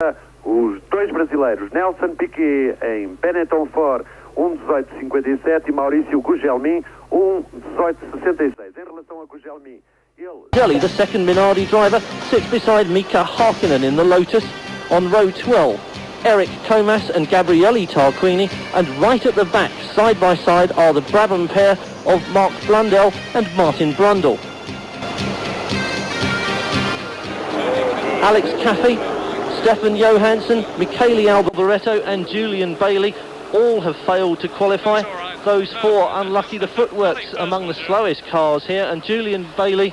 Os dois brasileiros, Nelson Piquet em Benetton Ford, 1:18:57 e Maurício Gugelmin, 1:18:66. Em relação a Gugelmin, Jelly, the second Minardi driver, sits beside Mika Hakkinen in the Lotus on row 12. Eric Comas and Gabriele Tarquini, and right at the back, side by side, are the Brabham pair of Mark Blundell and Martin Brundle. Alex Caffey, Stefan Johansson, Michele Alboretto and Julian Bailey all have failed to qualify. Those four unlucky. The footwork's among the slowest cars here, and Julian Bailey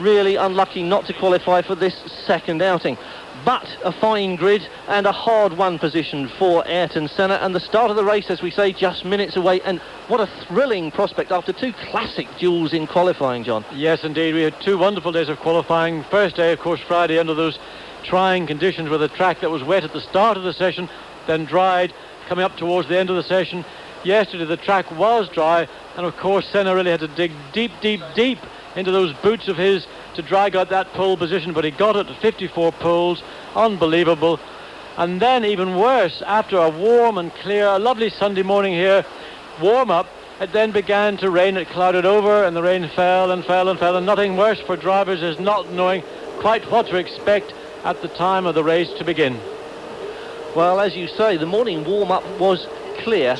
really unlucky not to qualify for this second outing. But a fine grid and a hard-won position for Ayrton Senna, and the start of the race, as we say, just minutes away. And what a thrilling prospect after two classic duels in qualifying, John. Yes, indeed. We had two wonderful days of qualifying. First day, of course, Friday, under those trying conditions with a track that was wet at the start of the session, then dried coming up towards the end of the session. Yesterday, the track was dry, and of course, Senna really had to dig deep into those boots of his to drag out that pole position, but he got it at 54 poles. Unbelievable. And then even worse, after a warm and clear, a lovely Sunday morning here, warm up, it then began to rain. It clouded over and the rain fell and fell and fell, and nothing worse for drivers is not knowing quite what to expect at the time of the race to begin. Well, as you say, the morning warm-up was clear,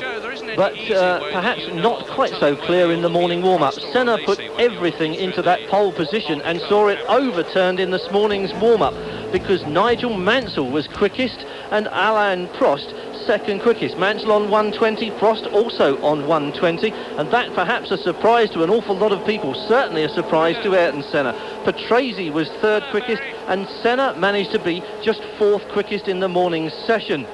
but perhaps not quite so clear in the morning warm-up. Senna put everything into that pole position and saw it overturned in this morning's warm-up, because Nigel Mansell was quickest and Alain Prost second quickest. Mansell on 1:20, Prost also on 1:20, and that perhaps a surprise to an awful lot of people, certainly a surprise to Ayrton Senna. Patrese was third quickest, and Senna managed to be just fourth quickest in the morning's session.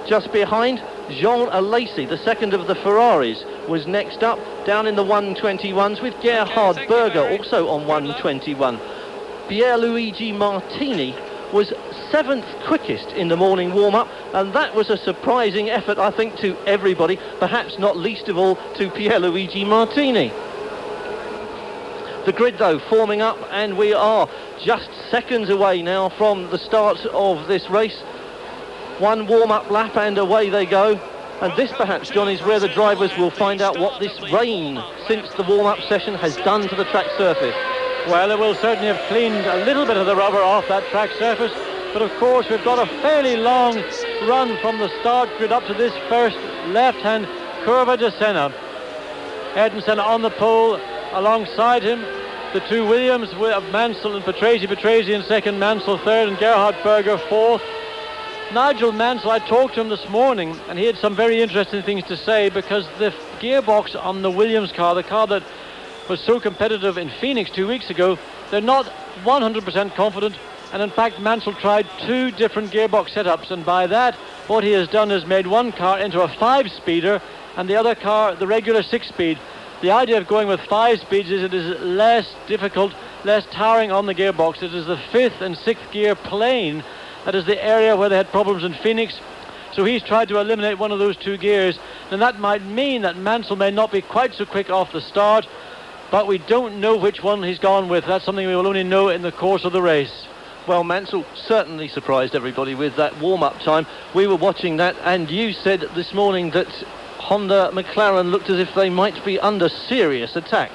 Just behind, Jean Alesi, the second of the Ferraris, was next up, down in the 121s, with Gerhard Berger also on 121. Pierluigi Martini was seventh quickest in the morning warm-up, and that was a surprising effort, I think, to everybody, perhaps not least of all to Pierluigi Martini. The grid, though, forming up, and we are just seconds away now from the start of this race. One warm-up lap and away they go. And this, perhaps, John, is where the drivers will find out what this rain since the warm-up session has done to the track surface. Well, it will certainly have cleaned a little bit of the rubber off that track surface, but of course we've got a fairly long run from the start grid up to this first left-hand Curva de Senna. Ayrton Senna on the pole, alongside him the two Williams of Mansell and Patrese in second, Mansell third, and Gerhard Berger fourth. Nigel Mansell, I talked to him this morning, and he had some very interesting things to say, because the gearbox on the Williams car, the car that was so competitive in Phoenix 2 weeks ago, they're not 100% confident, and in fact Mansell tried two different gearbox setups, and by that what he has done is made one car into a 5-speeder and the other car the regular 6-speed. The idea of going with 5 speeds is it is less difficult, less tiring on the gearbox. It is the 5th and 6th gear plane that is the area where they had problems in Phoenix. So he's tried to eliminate one of those two gears, and that might mean that Mansell may not be quite so quick off the start, but we don't know which one he's gone with. That's something we will only know in the course of the race. Well, Mansell certainly surprised everybody with that warm-up time. We were watching that, and you said this morning that Honda McLaren looked as if they might be under serious attack.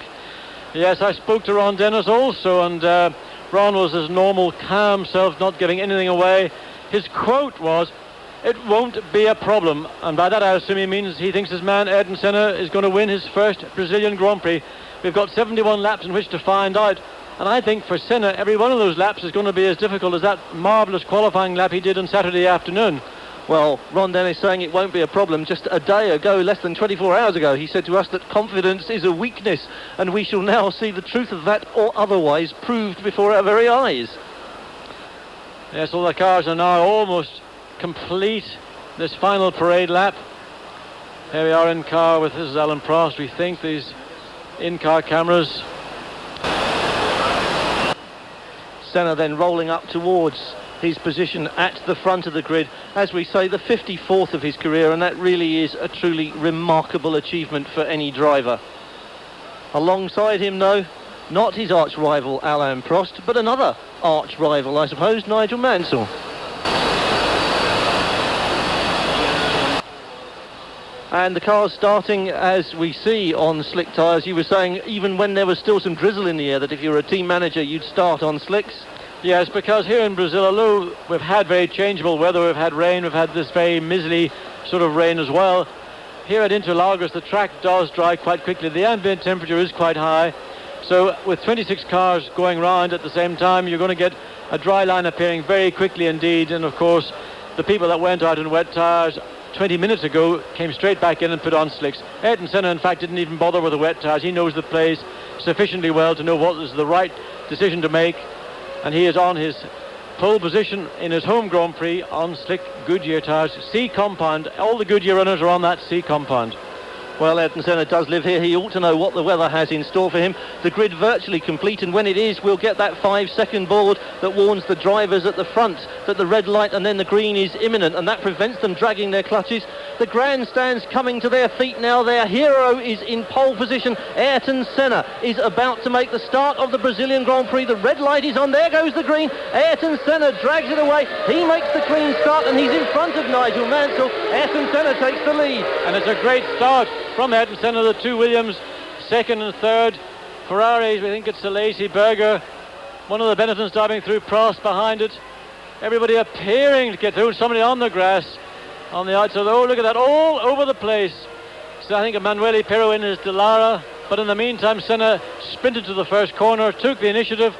Yes, I spoke to Ron Dennis also, and Ron was his normal calm self, not giving anything away. His quote was, "It won't be a problem," and by that I assume he means he thinks his man Ayrton Senna is going to win his first Brazilian Grand Prix. We've got 71 laps in which to find out, and I think for Senna every one of those laps is going to be as difficult as that marvellous qualifying lap he did on Saturday afternoon. Well, Ron Dennis saying it won't be a problem. Just a day ago, less than 24 hours ago, he said to us that confidence is a weakness, and we shall now see the truth of that, or otherwise, proved before our very eyes. Yes, all the cars are now almost complete this final parade lap. Here we are in car with, this is Alain Prost, we think, these in-car cameras. Senna then rolling up towards his position at the front of the grid, as we say, the 54th of his career, and that really is a truly remarkable achievement for any driver. Alongside him, though, not his arch rival Alain Prost, but another arch rival, I suppose, Nigel Mansell. And the car's starting, as we see, on slick tyres. You were saying, even when there was still some drizzle in the air, that if you were a team manager, you'd start on slicks? Yes, because here in Brazil, although we've had very changeable weather, we've had rain, we've had this very miserly sort of rain as well, here at Interlagos, the track does dry quite quickly. The ambient temperature is quite high. So with 26 cars going round at the same time, you're going to get a dry line appearing very quickly indeed. And of course, the people that went out in wet tyres 20 minutes ago came straight back in and put on slicks. Ayrton Senna, in fact, didn't even bother with the wet tyres. He knows the place sufficiently well to know what is the right decision to make. And he is on his pole position in his home Grand Prix on slick Goodyear tyres. C compound. All the Goodyear runners are on that C compound. Well, Ayrton Senna does live here. He ought to know what the weather has in store for him. The grid virtually complete, and when it is, we'll get that 5-second board that warns the drivers at the front that the red light and then the green is imminent, and that prevents them dragging their clutches. The grandstand's coming to their feet now. Their hero is in pole position. Ayrton Senna is about to make the start of the Brazilian Grand Prix. The red light is on. There goes the green. Ayrton Senna drags it away. He makes the clean start, and he's in front of Nigel Mansell. Ayrton Senna takes the lead. And it's a great start from Ayrton Senna. The two Williams, second and third. Ferraris, we think it's Alesi, Berger. One of the Benettons diving through, Prost behind it. Everybody appearing to get through. Somebody on the grass on the outside. Oh, look at that, all over the place. So I think Emanuele Pirro in his Dallara. But in the meantime, Senna sprinted to the first corner, took the initiative.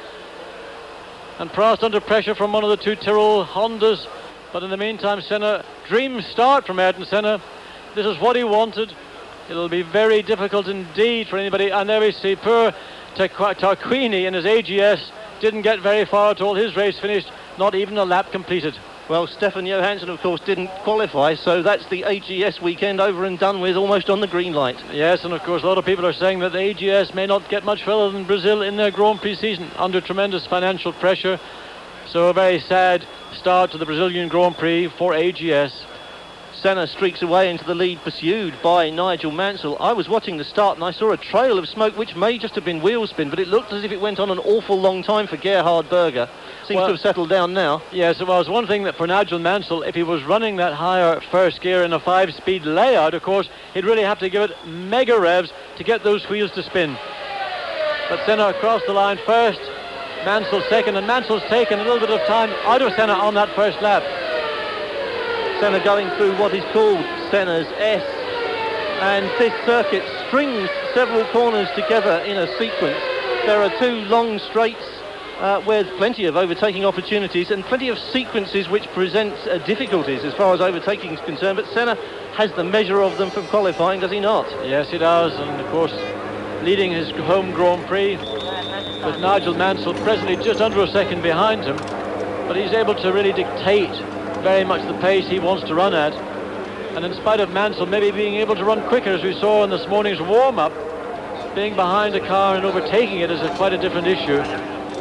And Prost under pressure from one of the two Tyrrell Hondas. But in the meantime, Senna, dream start from Ayrton Senna. This is what he wanted. It'll be very difficult indeed for anybody. And there we see poor Tarquini in his AGS didn't get very far at all. His race finished, not even a lap completed. Well, Stefan Johansson, of course, didn't qualify, so that's the AGS weekend over and done with, almost on the green light. Yes, and of course, a lot of people are saying that the AGS may not get much further than Brazil in their Grand Prix season, under tremendous financial pressure. So a very sad start to the Brazilian Grand Prix for AGS. Senna streaks away into the lead, pursued by Nigel Mansell. I was watching the start and I saw a trail of smoke which may just have been wheel spin, but it looked as if it went on an awful long time for Gerhard Berger. Seems to have settled down now. Yes, it was one thing that for Nigel Mansell, if he was running that higher first gear in a 5-speed layout, of course, he'd really have to give it mega revs to get those wheels to spin. But Senna across the line first, Mansell second, and Mansell's taken a little bit of time out of Senna on that first lap. Senna going through what is called Senna's S, and this circuit strings several corners together in a sequence. There are two long straights with plenty of overtaking opportunities and plenty of sequences which present difficulties as far as overtaking is concerned, but Senna has the measure of them from qualifying, does he not? Yes, he does, and of course leading his home Grand Prix with Nigel Mansell presently just under a second behind him, but he's able to really dictate very much the pace he wants to run at. And in spite of Mansell maybe being able to run quicker, as we saw in this morning's warm-up, being behind a car and overtaking it is quite a different issue.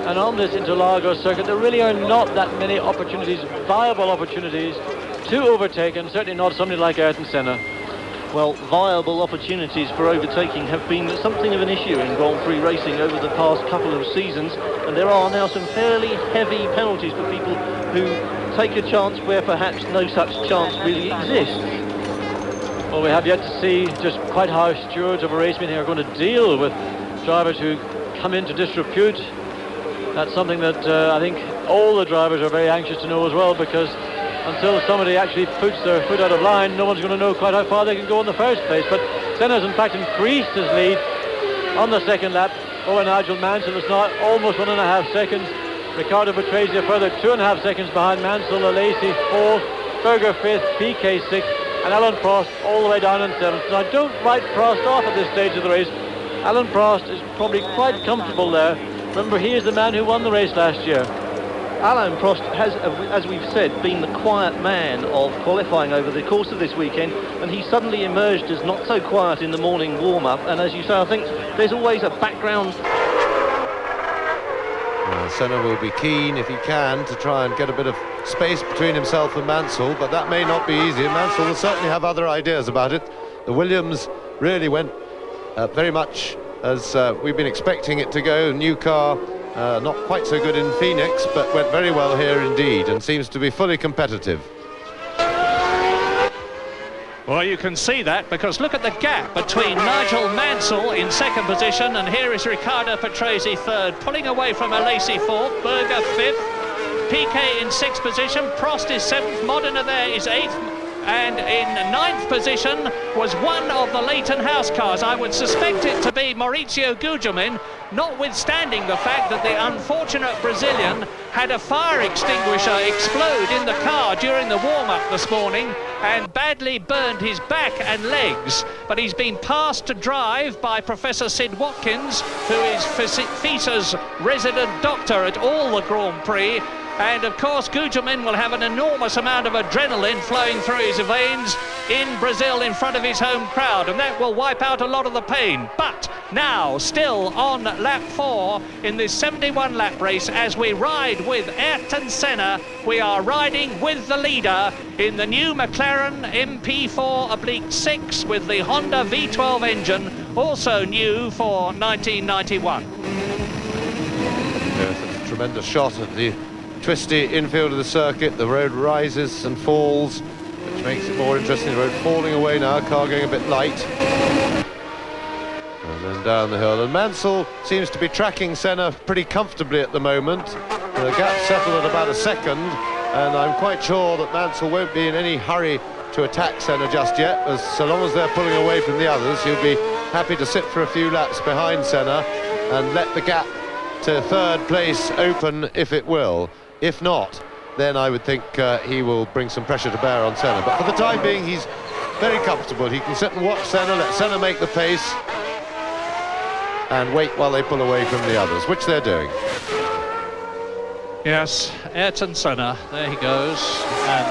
And on this Interlagos circuit, there really are not that many opportunities, viable opportunities, to overtake, and certainly not somebody like Ayrton Senna. Well, viable opportunities for overtaking have been something of an issue in Grand Prix racing over the past couple of seasons, and there are now some fairly heavy penalties for people who take a chance where perhaps no such chance really exists. Well, we have yet to see just quite how stewards of a race meeting are going to deal with drivers who come in to disrepute. That's something that I think all the drivers are very anxious to know as well, because until somebody actually puts their foot out of line, no one's going to know quite how far they can go in the first place. But Senna's in fact increased his lead on the second lap over Nigel Mansell. It's now almost 1.5 seconds. Riccardo Patrese a further 2.5 seconds behind Mansell. Alesi 4th, Berger 5th, Piquet 6th, and Alain Prost all the way down in 7th. Now don't write Prost off at this stage of the race. Alain Prost is probably quite comfortable there. Remember, he is the man who won the race last year. Alain Prost has, as we've said, been the quiet man of qualifying over the course of this weekend, and he suddenly emerged as not so quiet in the morning warm-up. And as you say, I think there's always a background. Well, Senna will be keen, if he can, to try and get a bit of space between himself and Mansell, but that may not be easy. Mansell will certainly have other ideas about it. The Williams really went very much as we've been expecting it to go. New car, Not quite so good in Phoenix, but went very well here indeed, and seems to be fully competitive. Well, you can see that, because look at the gap between Nigel Mansell in second position, and here is Riccardo Patrese third, pulling away from Alesi fourth, Berger fifth, Piquet in sixth position, Prost is seventh, Modena there is eighth, and in ninth position was one of the Leighton House cars. I would suspect it to be Maurizio Gugelmin, notwithstanding the fact that the unfortunate Brazilian had a fire extinguisher explode in the car during the warm-up this morning and badly burned his back and legs. But he's been passed to drive by Professor Sid Watkins, who is FISA's resident doctor at all the Grand Prix. And of course, Gugelmin will have an enormous amount of adrenaline flowing through his veins in Brazil in front of his home crowd, and that will wipe out a lot of the pain. But now, still on lap 4 in this 71 lap race, as we ride with Ayrton Senna, we are riding with the leader in the new McLaren MP4/6 with the Honda V12 engine, also new for 1991. Yes, it's a tremendous shot at the twisty infield of the circuit. The road rises and falls, which makes it more interesting. The road falling away now, car going a bit light. And then down the hill. And Mansell seems to be tracking Senna pretty comfortably at the moment. The gap settled at about a second, and I'm quite sure that Mansell won't be in any hurry to attack Senna just yet, as so long as they're pulling away from the others, he'll be happy to sit for a few laps behind Senna and let the gap to third place open if it will. If not, then I would think he will bring some pressure to bear on Senna. But for the time being, he's very comfortable. He can sit and watch Senna, let Senna make the pace, and wait while they pull away from the others, which they're doing. Yes, Ayrton Senna, there he goes. And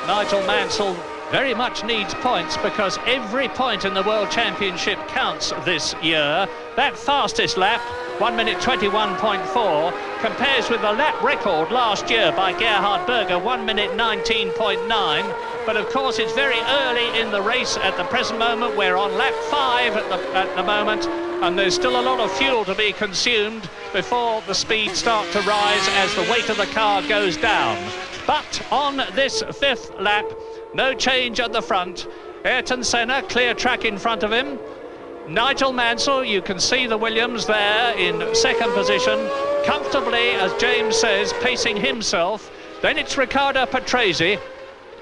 Nigel Mansell very much needs points, because every point in the World Championship counts this year. That fastest lap, 1 minute 21.4, compares with the lap record last year by Gerhard Berger, 1 minute 19.9. But of course, it's very early in the race at the present moment. We're on lap 5 at the moment, and there's still a lot of fuel to be consumed before the speeds start to rise as the weight of the car goes down. But on this 5th lap, no change at the front. Ayrton Senna, clear track in front of him. Nigel Mansell, you can see the Williams there in second position, comfortably, as James says, pacing himself. Then it's Riccardo Patrese.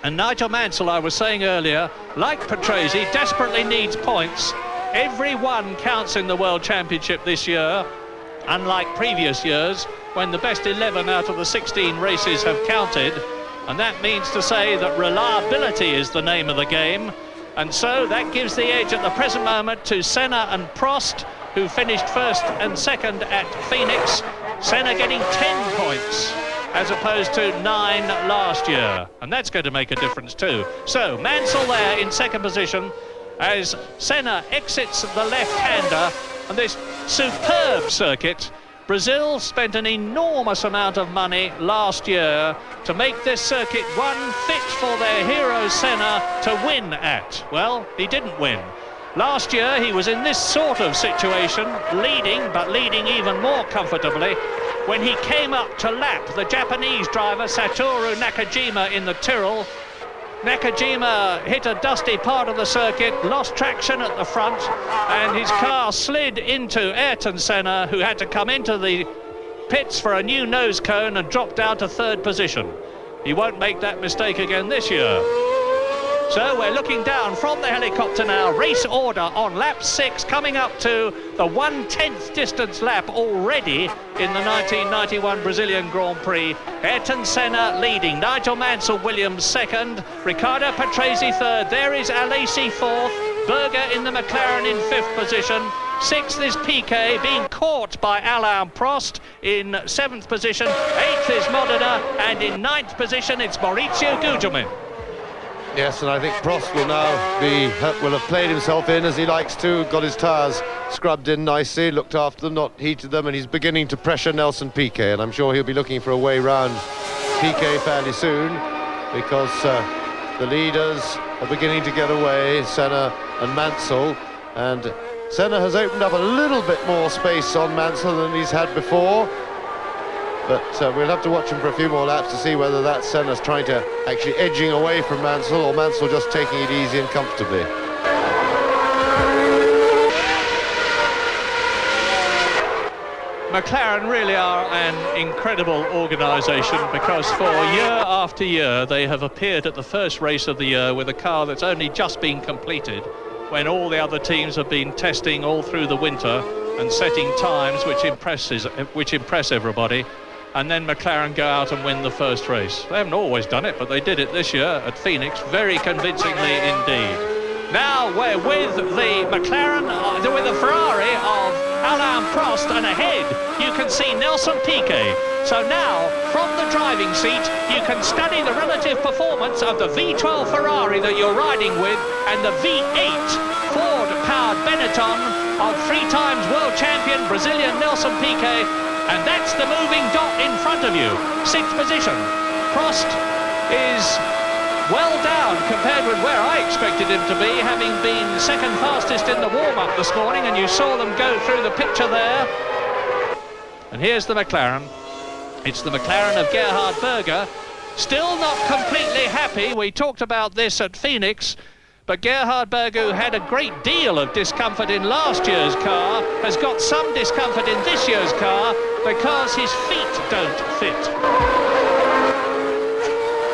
And Nigel Mansell, I was saying earlier, like Patrese, desperately needs points. Every one counts in the World Championship this year, unlike previous years, when the best 11 out of the 16 races have counted. And that means to say that reliability is the name of the game. And so that gives the edge at the present moment to Senna and Prost, who finished first and second at Phoenix. Senna getting 10 points as opposed to 9 last year. And that's going to make a difference too. So Mansell there in second position as Senna exits the left-hander on this superb circuit. Brazil spent an enormous amount of money last year to make this circuit one fit for their hero Senna to win at. Well, he didn't win. Last year he was in this sort of situation, leading, but leading even more comfortably, when he came up to lap the Japanese driver Satoru Nakajima in the Tyrrell. Nakajima hit a dusty part of the circuit, lost traction at the front, and his car slid into Ayrton Senna, who had to come into the pits for a new nose cone and drop down to third position. He won't make that mistake again this year. So we're looking down from the helicopter now. Race order on lap 6, coming up to the 1/10th distance lap already in the 1991 Brazilian Grand Prix. Ayrton Senna leading, Nigel Mansell Williams second, Riccardo Patrese third. There is Alesi fourth, Berger in the McLaren in 5th position. 6th is Piquet, being caught by Alain Prost in 7th position. 8th is Modena, and in 9th position it's Maurizio Gugelmin. Yes, and I think Prost will now will have played himself in as he likes to, got his tyres scrubbed in nicely, looked after them, not heated them, and he's beginning to pressure Nelson Piquet, and I'm sure he'll be looking for a way round Piquet fairly soon, because the leaders are beginning to get away, Senna and Mansell, and Senna has opened up a little bit more space on Mansell than he's had before, but we'll have to watch him for a few more laps to see whether that's Senna's trying to actually edging away from Mansell, or Mansell just taking it easy and comfortably. McLaren really are an incredible organisation, because for year after year they have appeared at the first race of the year with a car that's only just been completed, when all the other teams have been testing all through the winter and setting times which impress everybody, and then McLaren go out and win the first race. They haven't always done it, but they did it this year at Phoenix very convincingly indeed. Now we're with the McLaren, with the Ferrari of Alain Prost, and ahead you can see Nelson Piquet. So now, from the driving seat, you can study the relative performance of the V12 Ferrari that you're riding with and the V8 Ford-powered Benetton of 3 times world champion Brazilian Nelson Piquet, and that's the moving dot in front of you. 6th position. Prost is well down compared with where I expected him to be, having been second fastest in the warm-up this morning, and you saw them go through the picture there. And here's the McLaren. It's the McLaren of Gerhard Berger. Still not completely happy. We talked about this at Phoenix, but Gerhard Berger, who had a great deal of discomfort in last year's car, has got some discomfort in this year's car because his feet don't fit.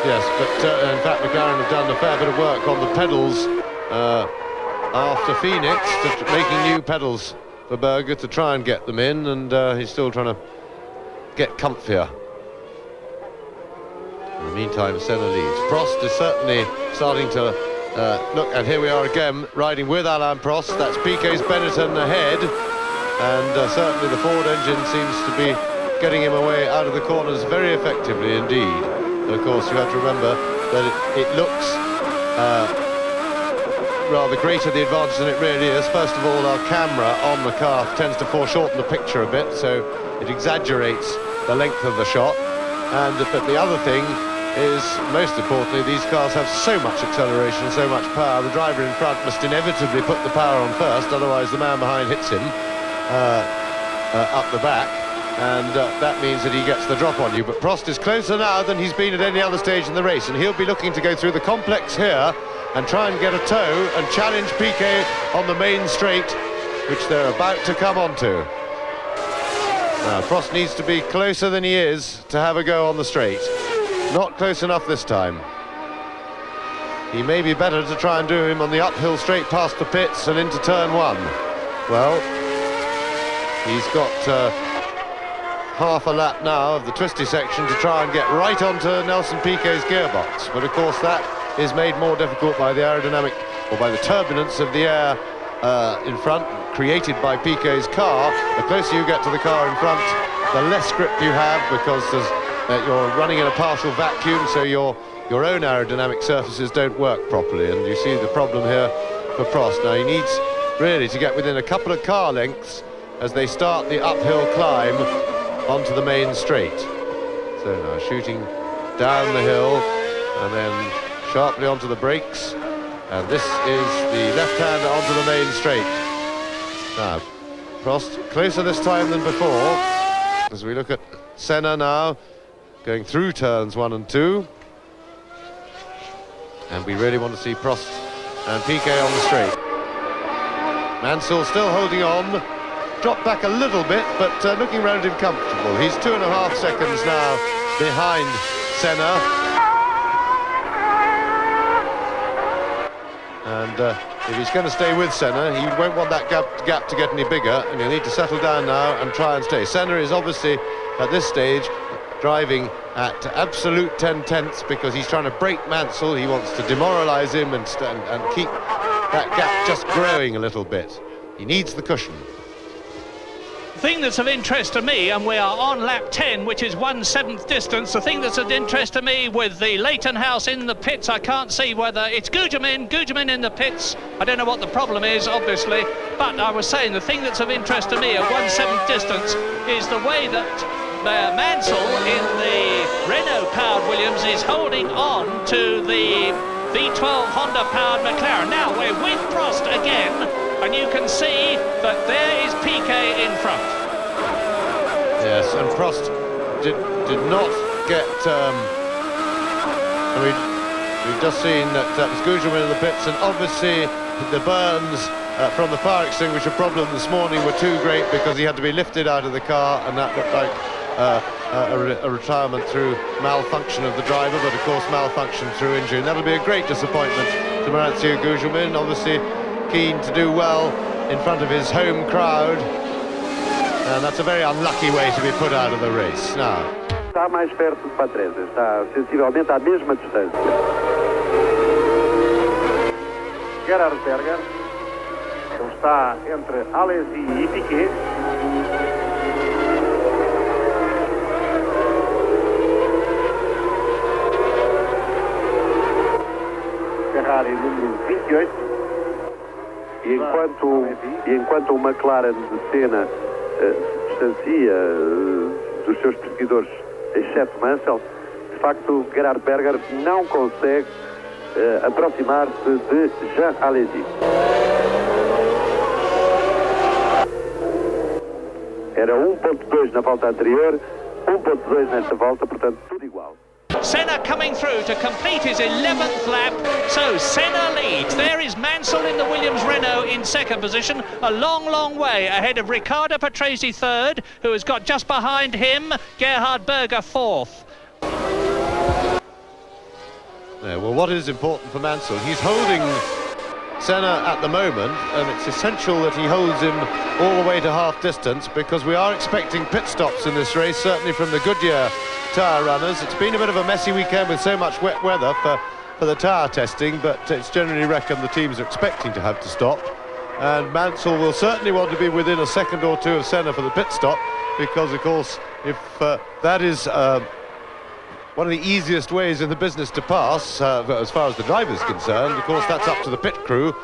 Yes, but in fact McLaren have done a fair bit of work on the pedals after Phoenix, making new pedals for Berger to try and get them in, and he's still trying to get comfier. In the meantime, Senna leads. Prost is certainly starting to look, and here we are again, riding with Alain Prost. That's Piquet's Benetton ahead, and certainly the Ford engine seems to be getting him away out of the corners very effectively indeed. Of course, you have to remember that it looks rather greater the advantage than it really is. First of all, our camera on the car tends to foreshorten the picture a bit, so it exaggerates the length of the shot. But the other thing is, most importantly, these cars have so much acceleration, so much power. The driver in front must inevitably put the power on first, otherwise the man behind hits him up the back. And that means that he gets the drop on you. But Prost is closer now than he's been at any other stage in the race, and he'll be looking to go through the complex here and try and get a tow and challenge Piquet on the main straight, which they're about to come onto. Now, Prost needs to be closer than he is to have a go on the straight. Not close enough this time. He may be better to try and do him on the uphill straight past the pits and into turn 1. Well, he's got half a lap now of the twisty section to try and get right onto Nelson Piquet's gearbox, but of course that is made more difficult by the aerodynamic, or by the turbulence of the air in front, created by Piquet's car. The closer you get to the car in front, the less grip you have, because you're running in a partial vacuum, so your own aerodynamic surfaces don't work properly, and you see the problem here for Prost. Now he needs really to get within a couple of car lengths as they start the uphill climb onto the main straight. So now shooting down the hill and then sharply onto the brakes, and this is the left-hander onto the main straight. Now Prost closer this time than before, as we look at Senna now going through turns 1 and 2, and we really want to see Prost and Piquet on the straight. Mansell still holding on, dropped back a little bit, but looking relatively comfortable. He's 2.5 seconds now behind Senna. And if he's going to stay with Senna, he won't want that gap to get any bigger, and he'll need to settle down now and try and stay. Senna is obviously, at this stage, driving at absolute 10/10ths because he's trying to break Mansell. He wants to demoralise him and keep that gap just growing a little bit. He needs the cushion. The thing that's of interest to me, and we are on lap 10, which is 1/7 distance, the thing that's of interest to me with the Leighton House in the pits, I can't see whether it's Gugelmin in the pits. I don't know what the problem is, obviously, but I was saying the thing that's of interest to me at 1/7 distance is the way that Mansell in the Renault-powered Williams is holding on to the V12 Honda-powered McLaren. Now we're with Prost again, and you can see that there is Piquet in front. Yes, and Prost did not get... we've just seen that was Gugelmin in the pits, and obviously the burns from the fire extinguisher problem this morning were too great because he had to be lifted out of the car, and that looked like a retirement through malfunction of the driver, but of course malfunction through injury, and that'll be a great disappointment to Maurizio Gugelmin, obviously keen to do well in front of his home crowd, and that's a very unlucky way to be put out of the race. Now, está mais perto de Patrese, está sensivelmente à mesma distância. Gerhard Berger, ele está entre Alesi e Piquet. Ferrari número 28. E enquanto o McLaren de Senna se distancia dos seus perseguidores, exceto Mansell, de facto Gerhard Berger não consegue aproximar-se de Jean Alesi. Era 1.2 na volta anterior, 1.2 nesta volta, portanto tudo igual. Senna coming through to complete his 11th lap, so Senna leads. There is Mansell in the Williams Renault in second position, a long way ahead of Riccardo Patrese third, who has got just behind him Gerhard Berger fourth. Yeah, well, what is important for Mansell, he's holding Senna at the moment, and it's essential that he holds him all the way to half distance, because we are expecting pit stops in this race, certainly from the Goodyear tyre runners. It's been a bit of a messy weekend with so much wet weather for the tyre testing, but it's generally reckoned the teams are expecting to have to stop, and Mansell will certainly want to be within a second or two of Senna for the pit stop, because of course if that is one of the easiest ways in the business to pass, as far as the driver's concerned. Of course, that's up to the pit crew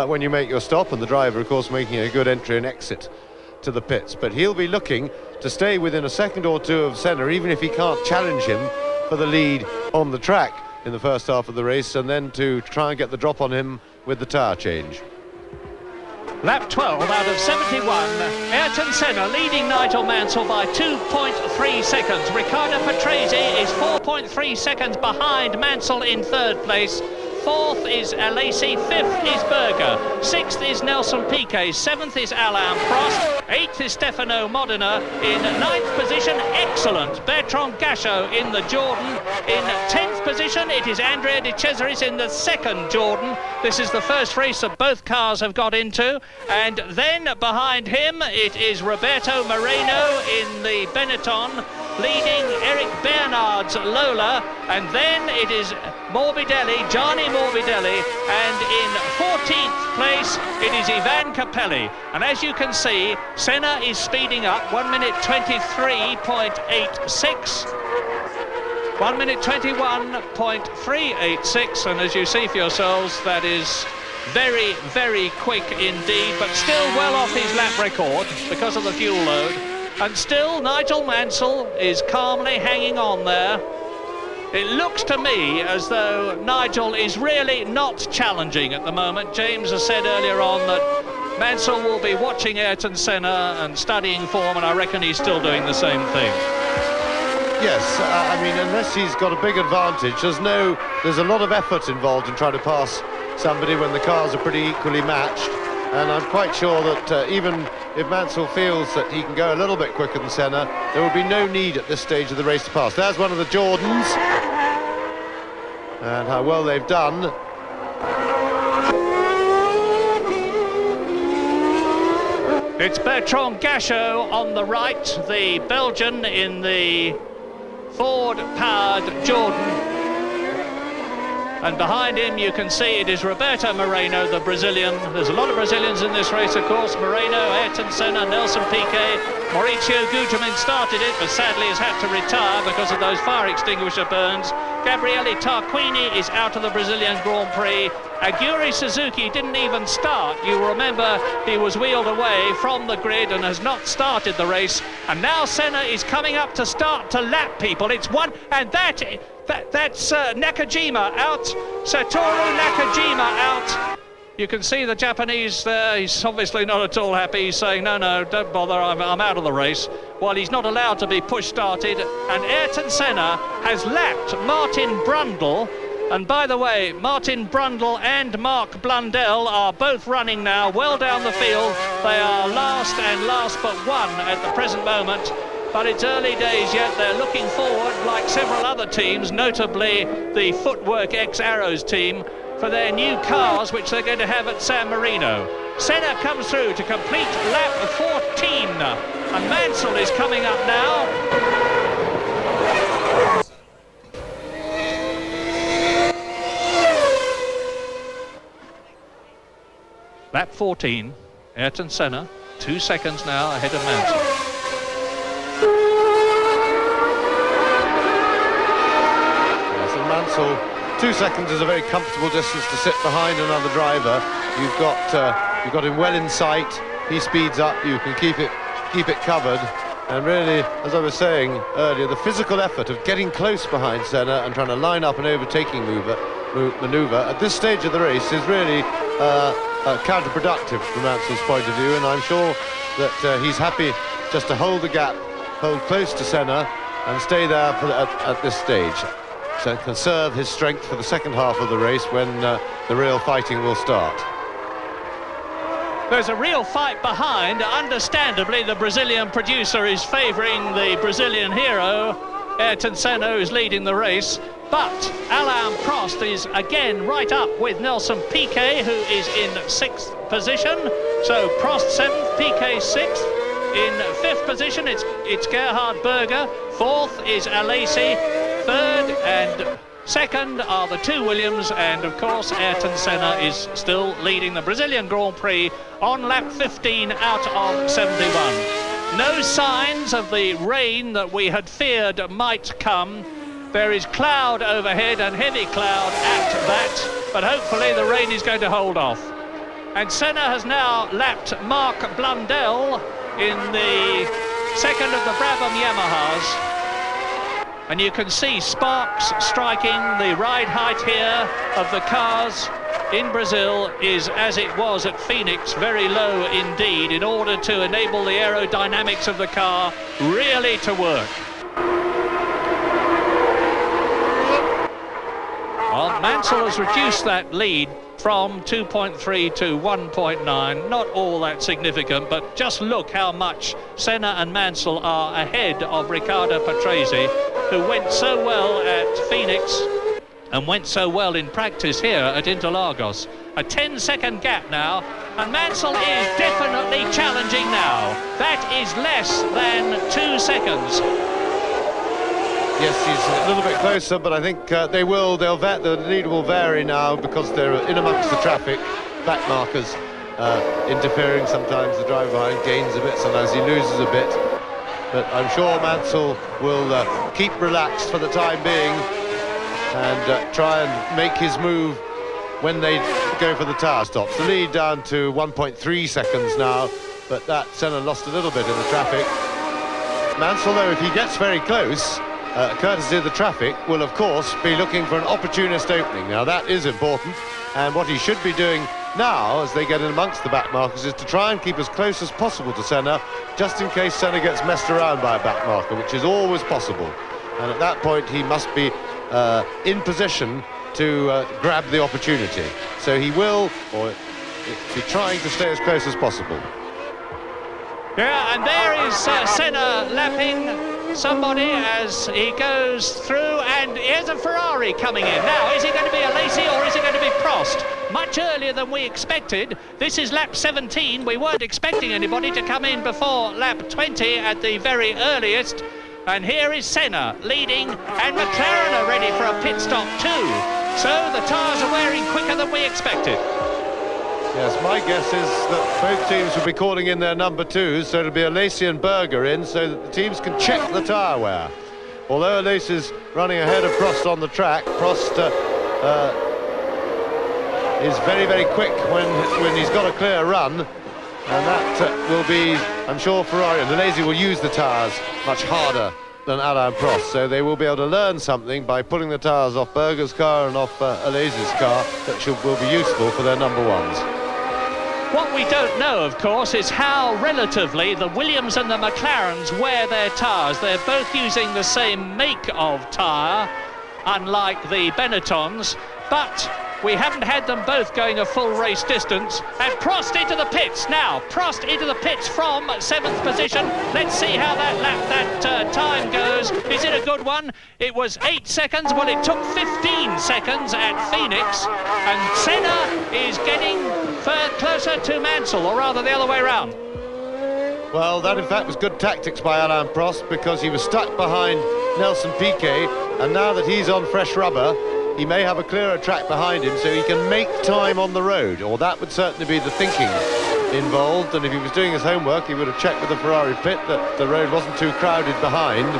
when you make your stop, and the driver, of course, making a good entry and exit to the pits. But he'll be looking to stay within a second or two of Senna, even if he can't challenge him for the lead on the track in the first half of the race, and then to try and get the drop on him with the tyre change. Lap 12 out of 71, Ayrton Senna leading Nigel Mansell by 2.3 seconds. Riccardo Patrese is 4.3 seconds behind Mansell in third place. Fourth is Alesi, fifth is Berger, sixth is Nelson Piquet, seventh is Alain Prost, eighth is Stefano Modena, in ninth position, excellent, Bertrand Gachot in the Jordan, in 10th position it is Andrea De Cesaris in the second Jordan. This is the first race that both cars have got into, and then behind him it is Roberto Moreno in the Benetton, leading Eric Bernard's Lola, and then it is Morbidelli, Gianni Morbidelli, and in 14th place it is Ivan Capelli. And as you can see, Senna is speeding up, 1 minute 23.86, 1 minute 21.386, and as you see for yourselves, that is very quick indeed, but still well off his lap record because of the fuel load. And still Nigel Mansell is calmly hanging on there. It looks to me as though Nigel is really not challenging at the moment. James has said earlier on that Mansell will be watching Ayrton Senna and studying form, and I reckon he's still doing the same thing. Yes, I mean, unless he's got a big advantage, there's a lot of effort involved in trying to pass somebody when the cars are pretty equally matched. And I'm quite sure that even if Mansell feels that he can go a little bit quicker than Senna, there will be no need at this stage of the race to pass. There's one of the Jordans, and how well they've done. It's Bertrand Gachot on the right, the Belgian in the Ford-powered Jordan. And behind him you can see it is Roberto Moreno, the Brazilian. There's a lot of Brazilians in this race, of course. Moreno, Ayrton Senna, Nelson Piquet. Maurizio Gugelmin started it, but sadly has had to retire because of those fire extinguisher burns. Gabriele Tarquini is out of the Brazilian Grand Prix. Aguri Suzuki didn't even start. You remember he was wheeled away from the grid and has not started the race. And now Senna is coming up to start to lap people. It's one, and that's Nakajima out. Satoru Nakajima out. You can see the Japanese there. He's obviously not at all happy. He's saying, no, don't bother, I'm out of the race. While he's not allowed to be push-started. And Ayrton Senna has lapped Martin Brundle. And by the way, Martin Brundle and Mark Blundell are both running now well down the field. They are last and last but one at the present moment. But it's early days yet. They're looking forward, like several other teams, notably the Footwork X-Arrows team, for their new cars, which they're going to have at San Marino. Senna comes through to complete lap 14. And Mansell is coming up now. Lap 14, Ayrton Senna, 2 seconds now ahead of Mansell. Yes, and Mansell, 2 seconds is a very comfortable distance to sit behind another driver. You've got him well in sight. He speeds up. You can keep it covered. And really, as I was saying earlier, the physical effort of getting close behind Senna and trying to line up an overtaking manoeuvre at this stage of the race is really counterproductive from Mansell's point of view, and I'm sure that he's happy just to hold the gap, hold close to Senna and stay there at this stage, so conserve his strength for the second half of the race when the real fighting will start. There's a real fight behind. Understandably, the Brazilian producer is favouring the Brazilian hero, Ayrton Senna, who's leading the race. But Alain Prost is again right up with Nelson Piquet, who is in 6th position. So Prost 7th, Piquet 6th. In 5th position, it's Gerhard Berger. 4th is Alesi. 3rd and 2nd are the two Williams. And of course, Ayrton Senna is still leading the Brazilian Grand Prix on lap 15 out of 71. No signs of the rain that we had feared might come. There is cloud overhead and heavy cloud at that, but hopefully the rain is going to hold off. And Senna has now lapped Mark Blundell in the second of the Brabham Yamahas. And you can see sparks striking. The ride height here of the cars in Brazil is, as it was at Phoenix, very low indeed, in order to enable the aerodynamics of the car really to work. Well, Mansell has reduced that lead from 2.3 to 1.9. Not all that significant, but just look how much Senna and Mansell are ahead of Riccardo Patrese, who went so well at Phoenix and went so well in practice here at Interlagos. A 10-second gap now, and Mansell is definitely challenging now. That is less than 2 seconds. Yes, he's a little bit closer, but I think the lead will vary now because they're in amongst the traffic. Back markers interfering. Sometimes the driver behind gains a bit, sometimes he loses a bit. But I'm sure Mansell will keep relaxed for the time being and try and make his move when they go for the tyre stops. The lead down to 1.3 seconds now, but that Senna lost a little bit in the traffic. Mansell, though, if he gets very close, courtesy of the traffic, will of course be looking for an opportunist opening. Now that is important, and what he should be doing now as they get in amongst the back markers is to try and keep as close as possible to Senna, just in case Senna gets messed around by a back marker, which is always possible. And at that point he must be in position to grab the opportunity. So he will be trying to stay as close as possible. Yeah, and there is Senna lapping somebody as he goes through, and here's a Ferrari coming in. Now, is it going to be Alesi or is it going to be Prost? Much earlier than we expected. This is lap 17. We weren't expecting anybody to come in before lap 20 at the very earliest. And here is Senna leading, and McLaren are ready for a pit stop too. So the tyres are wearing quicker than we expected. Yes, my guess is that both teams will be calling in their number twos, so it'll be Alesi and Berger in, so that the teams can check the tyre wear. Although Alesi's running ahead of Prost on the track, Prost is very, very quick when he's got a clear run, and that will be, I'm sure, Ferrari. And Alesi will use the tyres much harder than Alain Prost, so they will be able to learn something by pulling the tyres off Berger's car and off Alesi's car that will be useful for their number ones. What we don't know, of course, is how relatively the Williams and the McLarens wear their tyres. They're both using the same make of tyre, unlike the Benettons, but we haven't had them both going a full race distance. And Prost into the pits now. Prost into the pits from 7th position. Let's see how that time goes. Is it a good one? It was 8 seconds. Well, it took 15 seconds at Phoenix. And Senna is getting closer to Mansell, or rather the other way around. Well, that in fact was good tactics by Alain Prost, because he was stuck behind Nelson Piquet, and now that he's on fresh rubber, he may have a clearer track behind him, so he can make time on the road, or that would certainly be the thinking involved. And if he was doing his homework, he would have checked with the Ferrari pit that the road wasn't too crowded behind.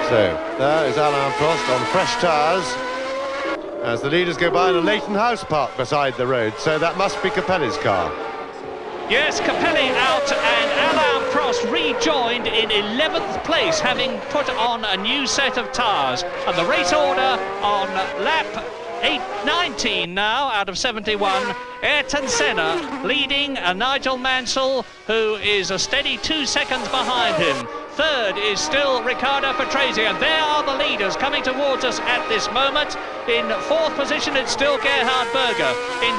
So there is Alain Prost on fresh tyres as the leaders go by, and a Leighton House parked beside the road, so that must be Capelli's car. Yes, Capelli out, and Alain Prost rejoined in 11th place, having put on a new set of tyres. And the race order on lap 19 now out of 71. Ayrton Senna leading, Nigel Mansell, who is a steady 2 seconds behind him. Third is still Riccardo Patrese, and there are the leaders coming towards us at this moment. In 4th position, it's still Gerhard Berger. In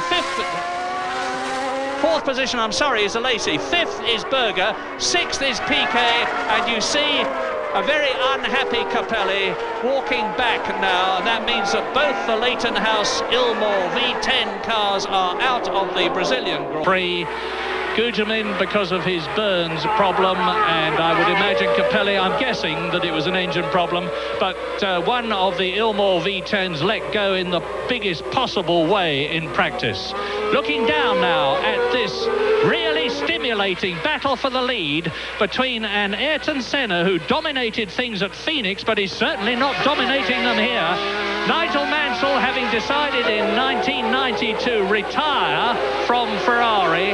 4th position, is Alesi. 5th is Berger. 6th is Piquet, and you see a very unhappy Capelli walking back now, and that means that both the Leighton House Ilmor V10 cars are out of the Brazilian Grand Prix. Gugelmin because of his burns problem, and I would imagine Capelli, I'm guessing that it was an engine problem, but one of the Ilmor V10s let go in the biggest possible way in practice. Looking down now at this really stimulating battle for the lead between an Ayrton Senna, who dominated things at Phoenix, but is certainly not dominating them here. Nigel Mansell, having decided in 1990 to retire from Ferrari,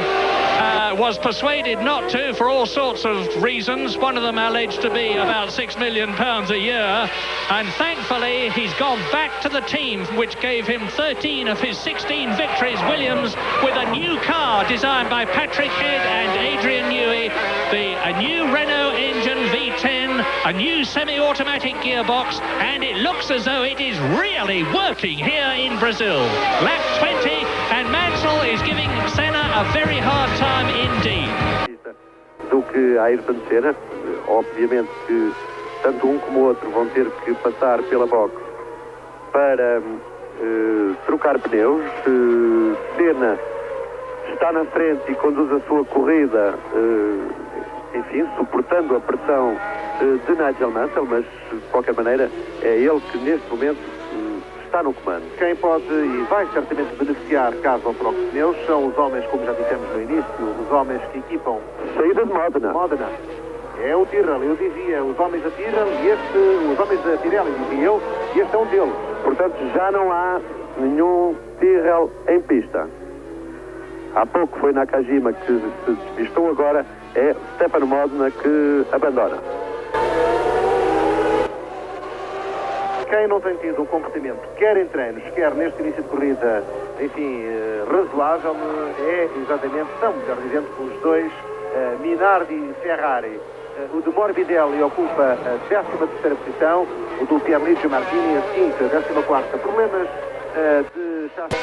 was persuaded not to for all sorts of reasons, one of them alleged to be about £6 million a year, and thankfully he's gone back to the team which gave him 13 of his 16 victories, Williams, with a new car designed by Patrick Head and Adrian Newey, a new Renault engine V10, a new semi-automatic gearbox, and it looks as though it is really working here in Brazil. Lap 20, and Mansell is giving Senna a very hard time indeed. Do que Ayrton Senna, obviamente que tanto um como o outro vão ter que passar pela box para trocar pneus. Senna está na frente e conduz a sua corrida, enfim, suportando a pressão de Nigel Mansell, mas de qualquer maneira é ele que neste momento está no comando. Quem pode e vai certamente beneficiar caso não troque pneus são os homens, como já dissemos no início, os homens que equipam saída de Modena. É o Tyrrell, eu dizia, os homens da Tyrrell e os homens da Pirelli, dizia eu, e este é um deles. Portanto, já não há nenhum Tyrrell em pista. Há pouco foi Nakajima que se despistou, agora é Stefano Modena que abandona. Quem não tem tido um comportamento, quer em treinos, quer neste início de corrida, enfim, razoável, é exatamente, são, melhor dizendo, os dois, Minardi e Ferrari. O de Morbidelli ocupa a 13ª posição, o do Pierluigi Martini a 5ª, 14ª. Problemas de chassi.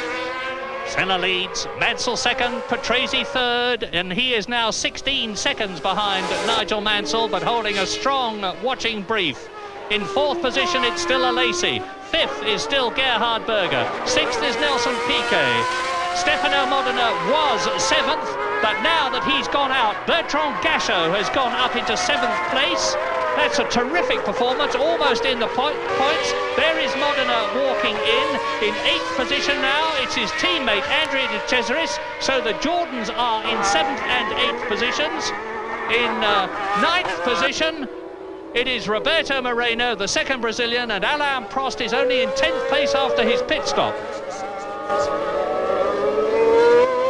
Senna leads, Mansell second, Patrese third, and he is now 16 seconds behind Nigel Mansell, but holding a strong watching brief. In 4th position, it's still Alesi. 5th is still Gerhard Berger. 6th is Nelson Piquet. Stefano Modena was 7th, but now that he's gone out, Bertrand Gachot has gone up into 7th place. That's a terrific performance, almost in the points. There is Modena walking in 8th position now. It's his teammate, Andrea de Cesaris. So the Jordans are in 7th and 8th positions. In 9th position, it is Roberto Moreno, the second Brazilian, and Alain Prost is only in 10th place after his pit stop.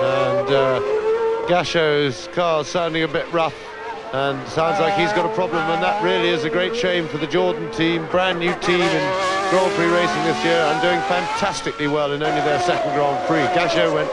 And Gachot's car sounding a bit rough and sounds like he's got a problem, and that really is a great shame for the Jordan team, brand new team in Grand Prix racing this year, and doing fantastically well in only their second Grand Prix. Gachot went.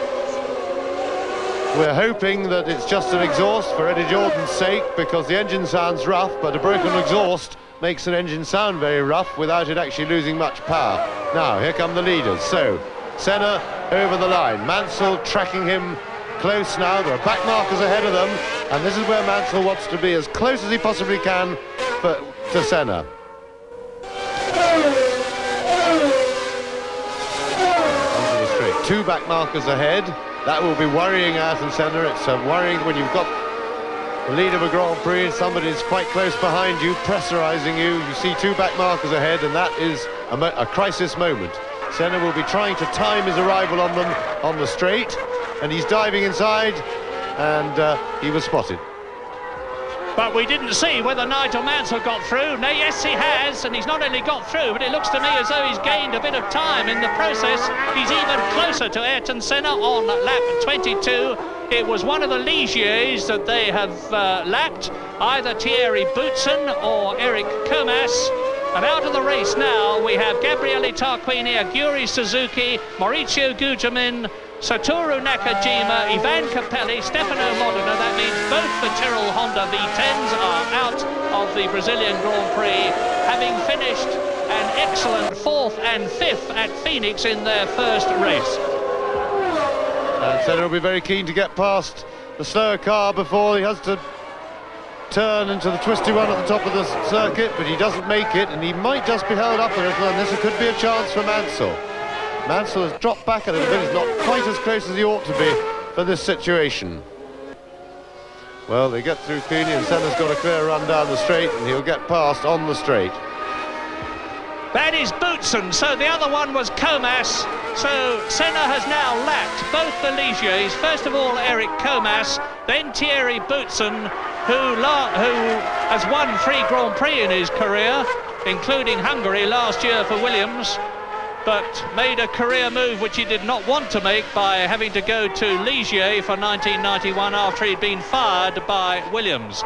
We're hoping that it's just an exhaust for Eddie Jordan's sake, because the engine sounds rough, but a broken exhaust makes an engine sound very rough without it actually losing much power. Now, here come the leaders. So, Senna over the line. Mansell tracking him close now. There are back markers ahead of them, and this is where Mansell wants to be as close as he possibly can to Senna. Onto the straight. Two back markers ahead. That will be worrying Ayrton Senna. It's worrying when you've got the lead of a Grand Prix and somebody's quite close behind you, pressurising you. You see two back markers ahead, and that is a crisis moment. Senna will be trying to time his arrival on them on the straight, and he's diving inside, and he was spotted. But we didn't see whether Nigel Mansell got through. No, yes, he has, and he's not only got through, but it looks to me as though he's gained a bit of time in the process. He's even closer to Ayrton Senna on lap 22. It was one of the Ligiers that they have lapped, either Thierry Boutsen or Eric Comas. And out of the race now, we have Gabriele Tarquini, Aguri Suzuki, Mauricio Gugelmin, Satoru Nakajima, Ivan Capelli, Stefano Modena. That means both the Tyrrell Honda V10s are out of the Brazilian Grand Prix, having finished an excellent 4th and 5th at Phoenix in their first race. Senna will be very keen to get past the slower car before he has to turn into the twisty one at the top of the circuit, but he doesn't make it, and he might just be held up a little, and this could be a chance for Mansell. Mansell has dropped back a little bit. He's not quite as close as he ought to be for this situation. Well, they get through cleanly, and Senna's got a clear run down the straight, and he'll get past on the straight. That is Boutsen, so the other one was Comas. So Senna has now lapped both the Ligiers. First of all, Eric Comas, then Thierry Boutsen, who has won 3 Grand Prix in his career, including Hungary last year for Williams, but made a career move which he did not want to make by having to go to Ligier for 1991 after he'd been fired by Williams.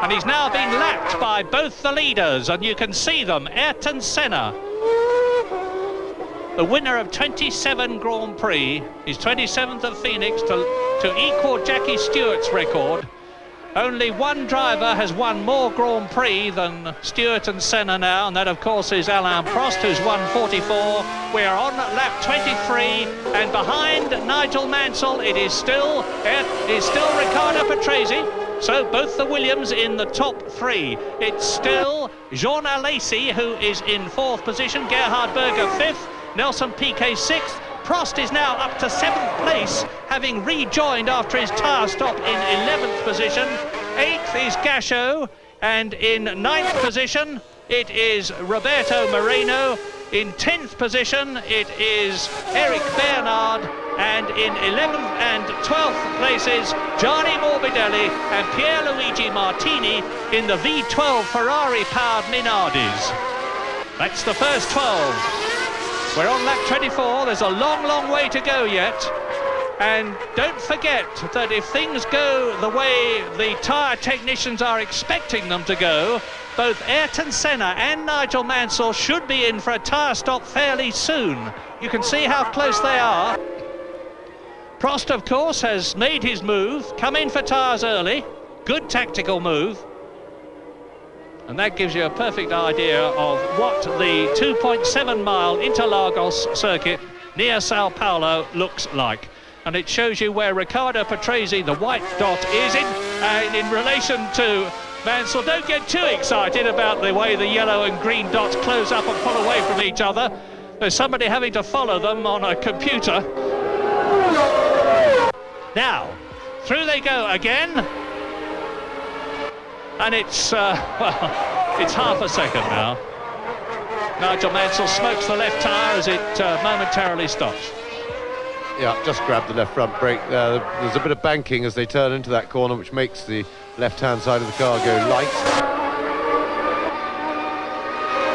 And he's now been lapped by both the leaders, and you can see them. Ayrton Senna, the winner of 27 Grand Prix, his 27th at Phoenix to equal Jackie Stewart's record. Only one driver has won more Grand Prix than Stewart and Senna now, and that of course is Alain Prost, who's won 44. We are on lap 23, and behind Nigel Mansell it is still Riccardo Patrese. So both the Williams in the top 3. It's still Jean Alesi who is in 4th position, Gerhard Berger 5th, Nelson Piquet 6th. Prost is now up to 7th place, having rejoined after his tyre stop in 11th position. 8th is Gachot, and in 9th position it is Roberto Moreno. In 10th position it is Eric Bernard, and in 11th and 12th places Gianni Morbidelli and Pierluigi Martini in the V12 Ferrari-powered Minardis. That's the first 12. We're on lap 24, there's a long way to go yet. And don't forget that if things go the way the tyre technicians are expecting them to go, both Ayrton Senna and Nigel Mansell should be in for a tyre stop fairly soon. You can see how close they are. Prost, of course, has made his move, come in for tyres early. Good tactical move. And that gives you a perfect idea of what the 2.7-mile Interlagos circuit near Sao Paulo looks like. And it shows you where Riccardo Patrese, the white dot, is in relation to Mansell. Don't get too excited about the way the yellow and green dots close up and pull away from each other. There's somebody having to follow them on a computer. Now, through they go again. And it's, well, it's half a second now. Nigel Mansell smokes the left tyre as it momentarily stops. Yeah, just grabbed the left front brake there. There's a bit of banking as they turn into that corner, which makes the left-hand side of the car go light.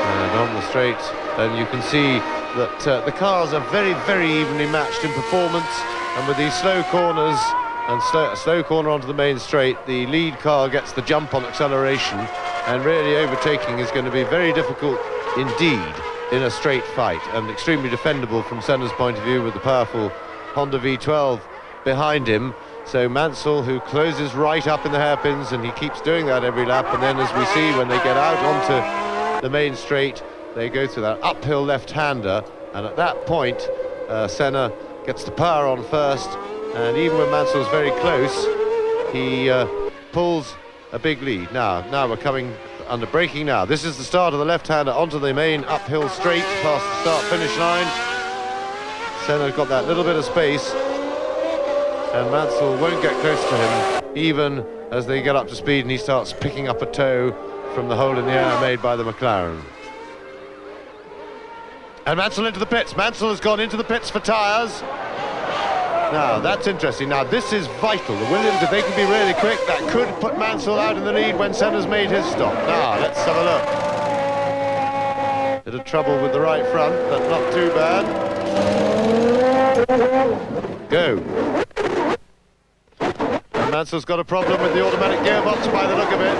And on the straight, then you can see that the cars are very, very evenly matched in performance, and with these slow corners and slow corner onto the main straight. The lead car gets the jump on acceleration, and really overtaking is going to be very difficult indeed in a straight fight, and extremely defendable from Senna's point of view with the powerful Honda V12 behind him. So Mansell, who closes right up in the hairpins, and he keeps doing that every lap, and then as we see when they get out onto the main straight, they go through that uphill left-hander, and at that point Senna gets the power on first, and even when Mansell's very close, he pulls a big lead. Now we're coming under braking now. This is the start of the left-hander onto the main uphill straight past the start-finish line. Senna's got that little bit of space, and Mansell won't get close to him even as they get up to speed, and he starts picking up a toe from the hole in the air made by the McLaren. And Mansell into the pits. Mansell has gone into the pits for tyres. Now that's interesting. Now this is vital. The Williams, if they can be really quick, that could put Mansell out in the lead when Senna's made his stop. Now let's have a look. Bit of trouble with the right front, but not too bad. Go. And Mansell's got a problem with the automatic gearbox by the look of it.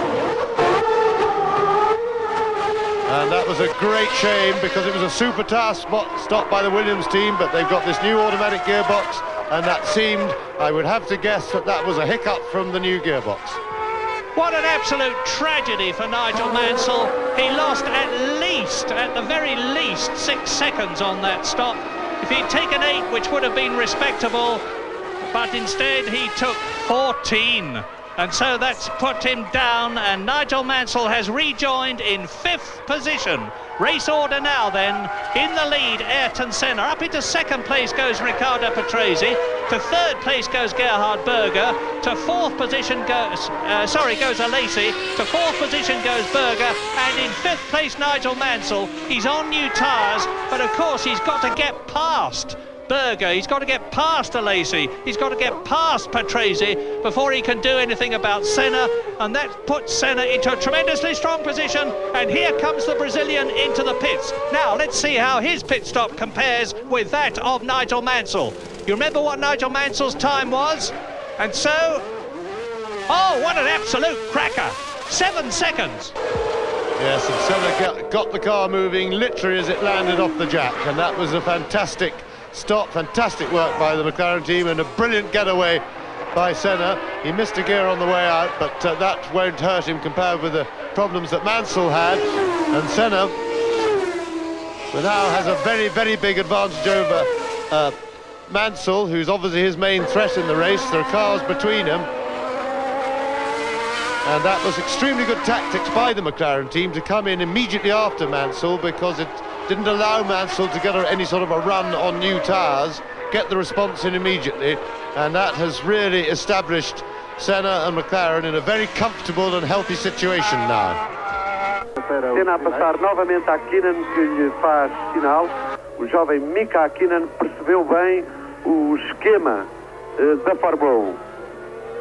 And that was a great shame, because it was a super task stop by the Williams team, but they've got this new automatic gearbox, and that seemed, I would have to guess, that was a hiccup from the new gearbox. What an absolute tragedy for Nigel Mansell. He lost at the very least 6 seconds on that stop. If he'd taken 8, which would have been respectable, but instead he took 14. And so that's put him down, and Nigel Mansell has rejoined in 5th position. Race order now then, in the lead Ayrton Senna. Up into 2nd place goes Riccardo Patrese. To 3rd place goes Gerhard Berger. To 4th position goes Alesi. To 4th position goes Berger. And in 5th place Nigel Mansell. He's on new tyres, but of course he's got to get past Berger, he's got to get past Alesi, he's got to get past Patrese before he can do anything about Senna, and that puts Senna into a tremendously strong position. And here comes the Brazilian into the pits. Now let's see how his pit stop compares with that of Nigel Mansell. You remember what Nigel Mansell's time was? And so, oh, what an absolute cracker, 7 seconds. Yes, and Senna got the car moving literally as it landed off the jack, and that was a fantastic stop, fantastic work by the McLaren team, and a brilliant getaway by Senna. He missed a gear on the way out, but that won't hurt him compared with the problems that Mansell had. And Senna now has a very, very big advantage over Mansell, who's obviously his main threat in the race. There are cars between them, and that was extremely good tactics by the McLaren team to come in immediately after Mansell, because it didn't allow Mansell to get any sort of a run on new tyres, get the response in immediately, and that has really established Senna and McLaren in a very comfortable and healthy situation now. Senna a passar novamente a Hakkinen, que lhe faz sinal. O jovem Mika Hakkinen percebeu bem o esquema da Fórmula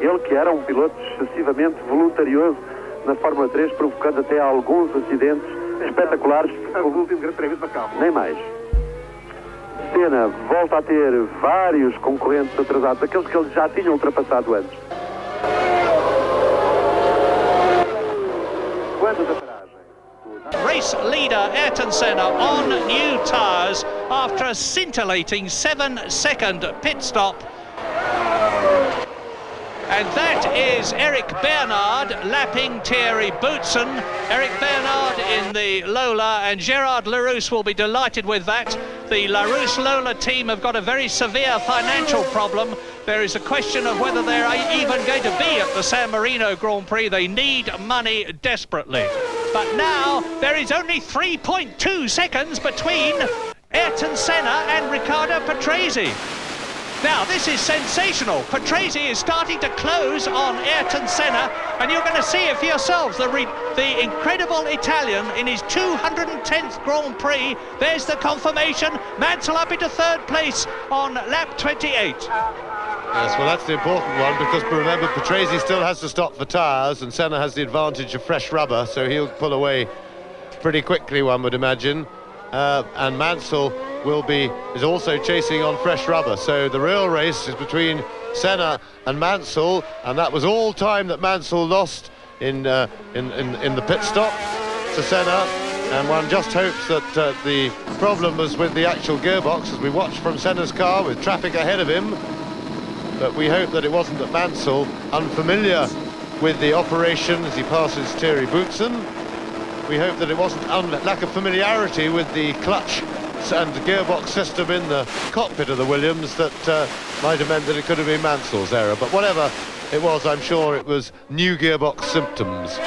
1. Ele que era um piloto excessivamente voluntarioso na Fórmula 3, provocando até alguns acidentes espetaculares. O último grande prémio de Macau. Nem mais. Senna volta a ter vários concorrentes atrasados, aqueles que ele já tinha ultrapassado antes. Quando da paragem? Race leader Ayrton Senna on new tyres after a scintillating 7-second pit stop. And that is Eric Bernard lapping Thierry Boutsen. Eric Bernard in the Lola, and Gerard Larousse will be delighted with that. The Larousse Lola team have got a very severe financial problem. There is a question of whether they're even going to be at the San Marino Grand Prix. They need money desperately. But now there is only 3.2 seconds between Ayrton Senna and Riccardo Patrese. Now, this is sensational. Patrese is starting to close on Ayrton Senna, and you're going to see it for yourselves. The incredible Italian in his 210th Grand Prix. There's the confirmation. Mansell up into 3rd place on lap 28. Yes, well, that's the important one, because remember, Patrese still has to stop for tyres, and Senna has the advantage of fresh rubber, so he'll pull away pretty quickly, one would imagine. And Mansell is also chasing on fresh rubber. So the real race is between Senna and Mansell, and that was all time that Mansell lost in the pit stop to Senna. And one just hopes that the problem was with the actual gearbox, as we watched from Senna's car with traffic ahead of him. But we hope that it wasn't that Mansell, unfamiliar with the operation as he passes Thierry Boutsen, we hope that it wasn't lack of familiarity with the clutch and the gearbox system in the cockpit of the Williams that might have meant that it could have been Mansell's error. But whatever it was, I'm sure it was new gearbox symptoms.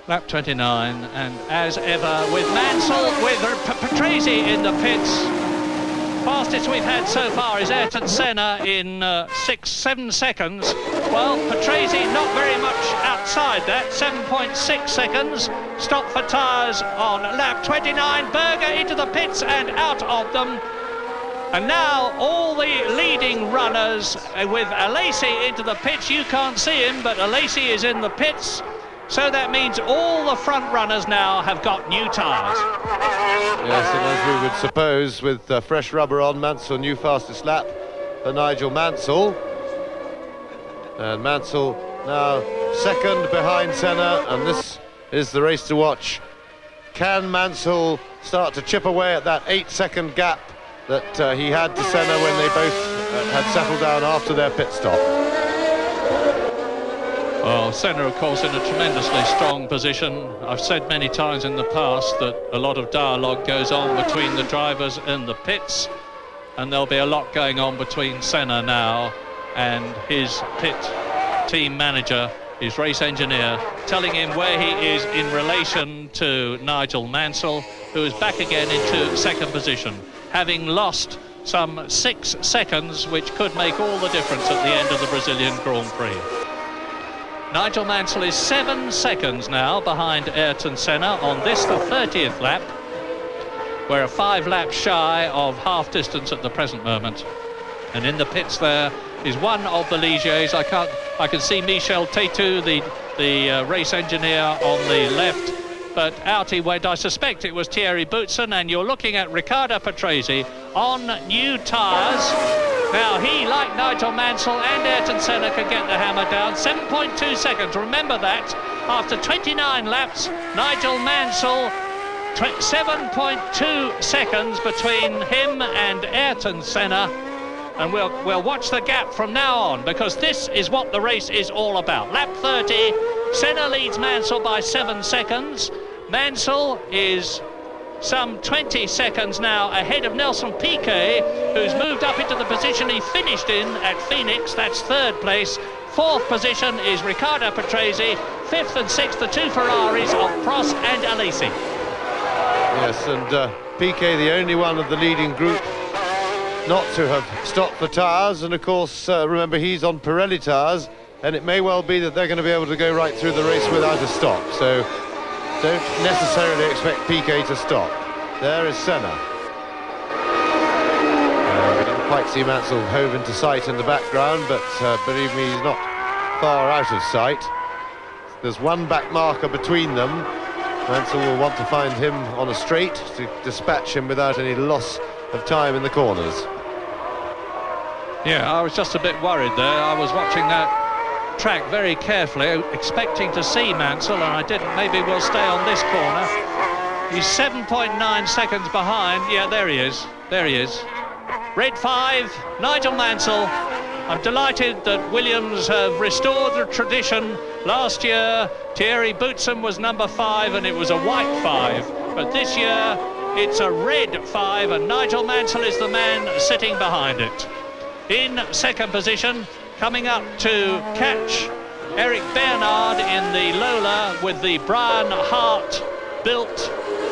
Lap 29, and as ever with Mansell, with Patrese in the pits. Fastest we've had so far is Ayrton Senna in 7 seconds. Well, Patrese not very much outside that, 7.6 seconds. Stop for tyres on lap 29. Berger into the pits and out of them. And now all the leading runners with Alesi into the pits. You can't see him, but Alesi is in the pits. So that means all the front runners now have got new tyres. Yes, and as we would suppose, with fresh rubber on, Mansell new fastest lap for Nigel Mansell. And Mansell now second behind Senna, and this is the race to watch. Can Mansell start to chip away at that 8-second gap that he had to Senna when they both had settled down after their pit stop? Well, Senna, of course, in a tremendously strong position. I've said many times in the past that a lot of dialogue goes on between the drivers and the pits, and there'll be a lot going on between Senna now and his pit team manager, his race engineer, telling him where he is in relation to Nigel Mansell, who is back again into second position, having lost some 6 seconds, which could make all the difference at the end of the Brazilian Grand Prix. Nigel Mansell is 7 seconds now behind Ayrton Senna on this, the 30th lap. We're 5 laps shy of half distance at the present moment. And in the pits there is one of the Ligiers. I can see Michel Teytu, the race engineer, on the left. But out he went. I suspect it was Thierry Boutsen, and you're looking at Riccardo Patrese on new tyres. Now he, like Nigel Mansell and Ayrton Senna, can get the hammer down. 7.2 seconds, remember that. After 29 laps, Nigel Mansell, 7.2 seconds between him and Ayrton Senna. And we'll watch the gap from now on, because this is what the race is all about. Lap 30, Senna leads Mansell by 7 seconds. Mansell is some 20 seconds now ahead of Nelson Piquet, who's moved up into the position he finished in at Phoenix. That's third place. Fourth position is Riccardo Patrese. Fifth and sixth, the 2 Ferraris of Prost and Alesi. Yes, and Piquet, the only one of the leading group not to have stopped the tyres, and of course remember he's on Pirelli tyres, and it may well be that they're going to be able to go right through the race without a stop, so don't necessarily expect Piquet to stop. There is Senna. We didn't quite see Mansell hove into sight in the background, but believe me, he's not far out of sight. There's one back marker between them. Mansell will want to find him on a straight to dispatch him without any loss of time in the corners. Yeah, I was just a bit worried there. I was watching that track very carefully, expecting to see Mansell, and I didn't. Maybe we'll stay on this corner. He's 7.9 seconds behind. Yeah, there he is. There he is. Red 5, Nigel Mansell. I'm delighted that Williams have restored the tradition. Last year, Thierry Boutsen was number 5, and it was a white 5. But this year, it's a red 5, and Nigel Mansell is the man sitting behind it. In second position, coming up to catch Eric Bernard in the Lola with the Brian Hart built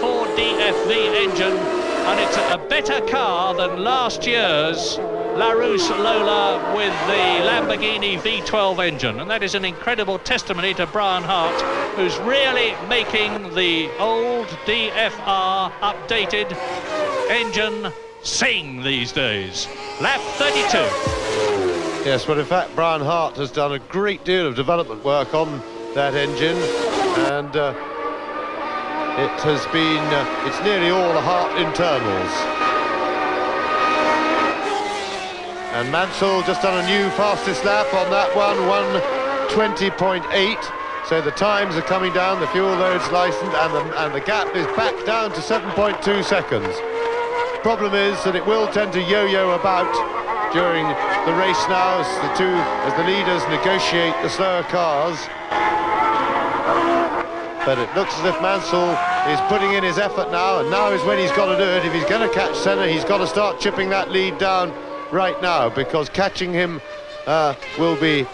Ford DFV engine, and it's a better car than last year's Larousse Lola with the Lamborghini V12 engine, and that is an incredible testimony to Brian Hart, who's really making the old DFR updated engine sing these days. Lap 32. Yes, well, in fact, Brian Hart has done a great deal of development work on that engine, and it has been, it's nearly all the Hart internals. And Mansell just done a new fastest lap on that one, 1:20.8. So the times are coming down, the fuel load's licensed, and the gap is back down to 7.2 seconds. Problem is that it will tend to yo-yo about during the race now as the leaders negotiate the slower cars. But it looks as if Mansell is putting in his effort now, and now is when he's got to do it. If he's going to catch Senna, he's got to start chipping that lead down right now, because catching him will be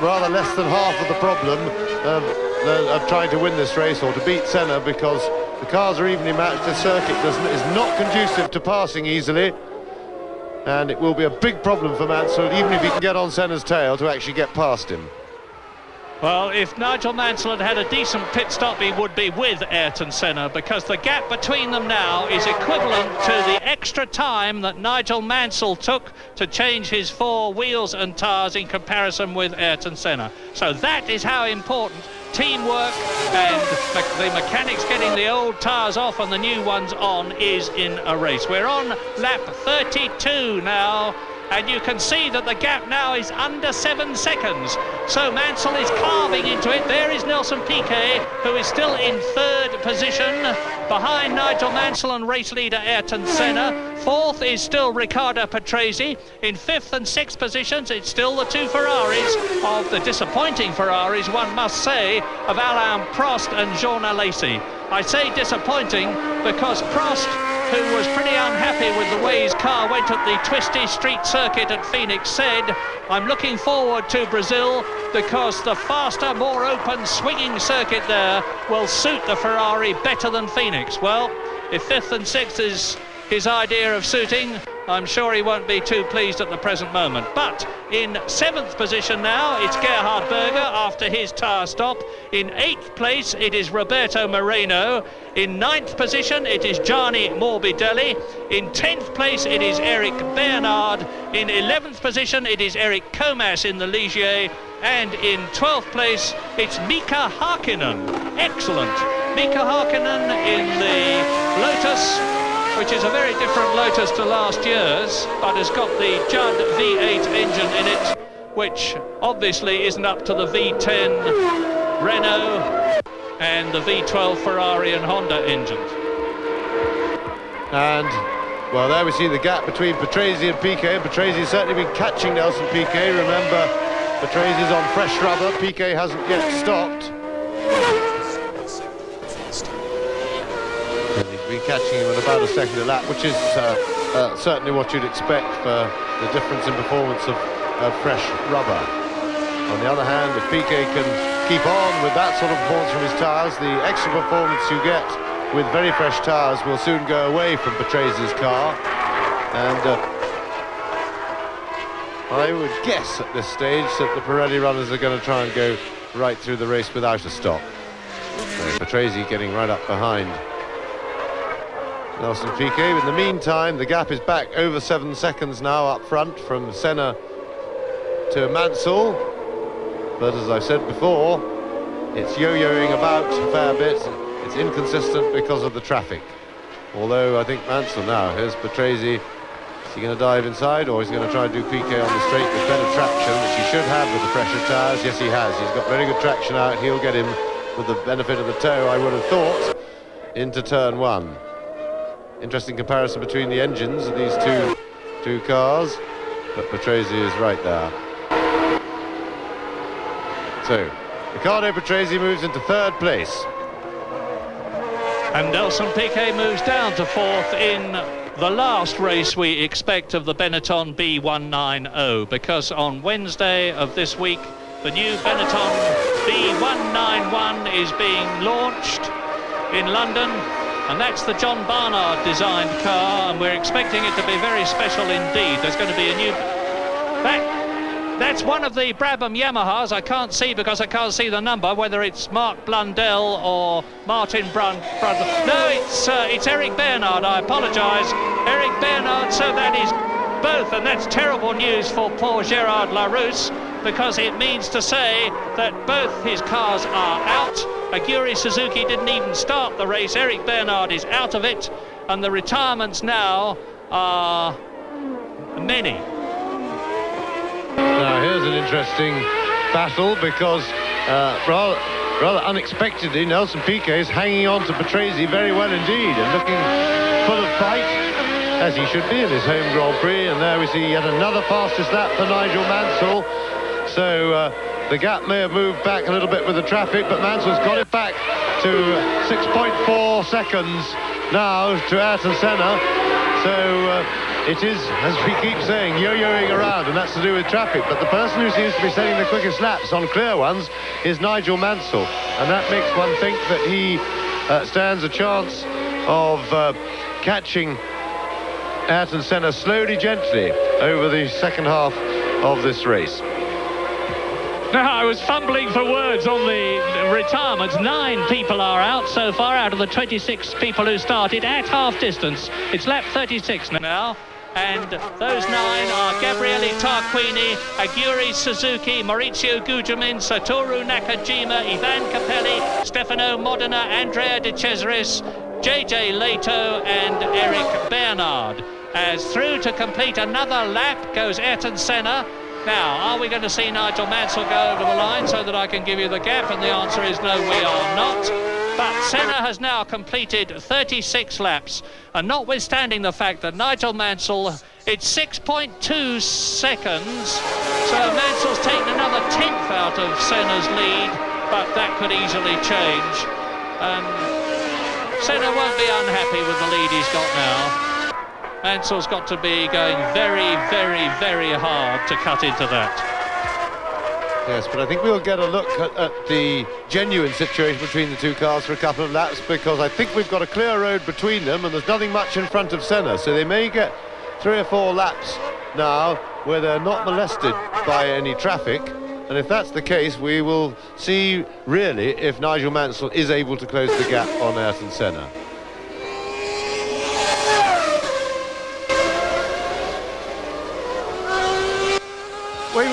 rather less than half of the problem of trying to win this race or to beat Senna, because the cars are evenly matched. The circuit is not conducive to passing easily, and it will be a big problem for Mansell, even if he can get on Senna's tail, to actually get past him. Well, if Nigel Mansell had had a decent pit stop, he would be with Ayrton Senna, because the gap between them now is equivalent to the extra time that Nigel Mansell took to change his 4 wheels and tyres in comparison with Ayrton Senna. So that is how important teamwork and the mechanics getting the old tyres off and the new ones on is in a race. We're on lap 32 now, and you can see that the gap now is under 7 seconds. So Mansell is carving into it. There is Nelson Piquet, who is still in 3rd position, behind Nigel Mansell and race leader Ayrton Senna. 4th is still Riccardo Patrese. In 5th and 6th positions, it's still the 2 Ferraris, of the disappointing Ferraris, one must say, of Alain Prost and Jean Alesi. I say disappointing because Prost, who was pretty unhappy with the way his car went at the twisty street circuit at Phoenix, said, "I'm looking forward to Brazil because the faster, more open, swinging circuit there will suit the Ferrari better than Phoenix." Well, if 5th and 6th is his idea of suiting, I'm sure he won't be too pleased at the present moment. But in 7th position now, it's Gerhard Berger after his tyre stop. In 8th place, it is Roberto Moreno. In 9th position, it is Gianni Morbidelli. In 10th place, it is Eric Bernard. In 11th position, it is Eric Comas in the Ligier. And in 12th place, it's Mika Hakkinen. Excellent. Mika Hakkinen in the Lotus, which is a very different Lotus to last year's, but has got the Judd V8 engine in it, which obviously isn't up to the V10 Renault and the V12 Ferrari and Honda engines. And, well, there we see the gap between Patrese and Piquet. Patrese has certainly been catching Nelson Piquet. Remember, Patrese is on fresh rubber. Piquet hasn't yet stopped. And he's been catching him at about a second a lap, which is certainly what you'd expect for the difference in performance of fresh rubber. On the other hand, if Piquet can keep on with that sort of performance from his tyres, the extra performance you get with very fresh tyres will soon go away from Patrese's car. And I would guess at this stage that the Pirelli runners are going to try and go right through the race without a stop. So Patrese getting right up behind Nelson Piquet. In the meantime, the gap is back over 7 seconds now up front from Senna to Mansell. But as I've said before, it's yo-yoing about a fair bit. It's inconsistent because of the traffic. Although I think Mansell now, here's Patrese. Is he going to dive inside, or is he going to try and do Piquet on the straight with better traction, which he should have with the fresher tyres? Yes, he has. He's got very good traction out. He'll get him with the benefit of the toe, I would have thought, into turn 1. Interesting comparison between the engines of these two cars, but Patrese is right there. So, Riccardo Patrese moves into 3rd place. And Nelson Piquet moves down to 4th in the last race we expect of the Benetton B190, because on Wednesday of this week, the new Benetton B191 is being launched in London. And that's the John Barnard designed car, and we're expecting it to be very special indeed. There's going to be a new... That's one of the Brabham Yamahas. I can't see because I can't see the number, whether it's Mark Blundell or Martin Brun. No, it's Eric Bernard. I apologise. Eric Bernard, so that is both, and that's terrible news for poor Gerard Larousse, because it means to say that both his cars are out, Aguri Suzuki didn't even start the race. Eric Bernard is out of it, and the retirements now are many. Now here's an interesting battle, because rather unexpectedly Nelson Piquet is hanging on to Patrese very well indeed and looking full of fight, as he should be in his home Grand Prix. And there we see yet another fastest lap for Nigel Mansell. So the gap may have moved back a little bit with the traffic, but Mansell's got it back to 6.4 seconds now to Ayrton Senna. So it is, as we keep saying, yo-yoing around, and that's to do with traffic. But the person who seems to be setting the quickest laps on clear ones is Nigel Mansell, and that makes one think that he stands a chance of catching Ayrton Senna slowly, gently over the second half of this race. Now, I was fumbling for words on the retirements. 9 people are out so far out of the 26 people who started at half distance. It's lap 36 now. And those 9 are Gabriele Tarquini, Aguri Suzuki, Maurizio Gugelmin, Satoru Nakajima, Ivan Capelli, Stefano Modena, Andrea De Cesaris, JJ Leto and Eric Bernard. As through to complete another lap goes Ayrton Senna. Now, are we going to see Nigel Mansell go over the line so that I can give you the gap? And the answer is no, we are not. But Senna has now completed 36 laps. And notwithstanding the fact that Nigel Mansell, it's 6.2 seconds. So Mansell's taken another 10th out of Senna's lead, but that could easily change. And Senna won't be unhappy with the lead he's got now. Mansell's got to be going very, very, very hard to cut into that. Yes, but I think we'll get a look at the genuine situation between the two cars for a couple of laps, because I think we've got a clear road between them and there's nothing much in front of Senna, so they may get 3 or 4 laps now where they're not molested by any traffic. And if that's the case, we will see really if Nigel Mansell is able to close the gap on Ayrton Senna. We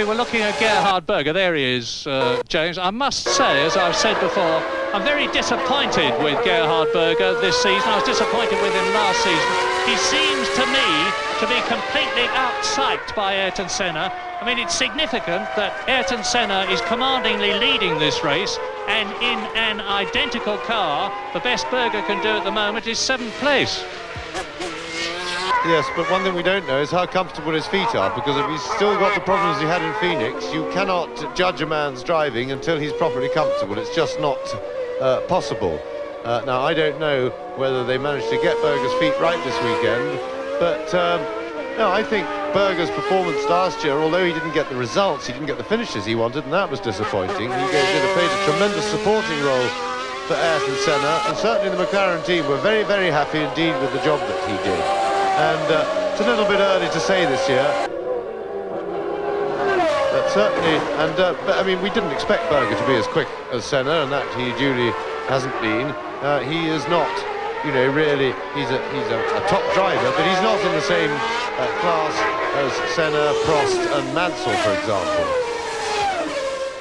were looking at Gerhard Berger. There he is, James. I must say, as I've said before, I'm very disappointed with Gerhard Berger this season. I was disappointed with him last season. He seems to me to be completely outpsyched by Ayrton Senna. I mean, it's significant that Ayrton Senna is commandingly leading this race, and in an identical car, the best Berger can do at the moment is 7th place. Yes, but one thing we don't know is how comfortable his feet are, because if he's still got the problems he had in Phoenix, you cannot judge a man's driving until he's properly comfortable. It's just not possible. Now, I don't know whether they managed to get Berger's feet right this weekend, but no, I think Berger's performance last year, although he didn't get the results, he didn't get the finishes he wanted, and that was disappointing. He played a tremendous supporting role for Ayrton Senna, and certainly the McLaren team were very, very happy indeed with the job that he did. And it's a little bit early to say this year, but certainly, and but I mean, we didn't expect Berger to be as quick as Senna, and that he duly hasn't been. He is not, you know, really, he's a top driver, but he's not in the same class as Senna, Prost and Mansell, for example.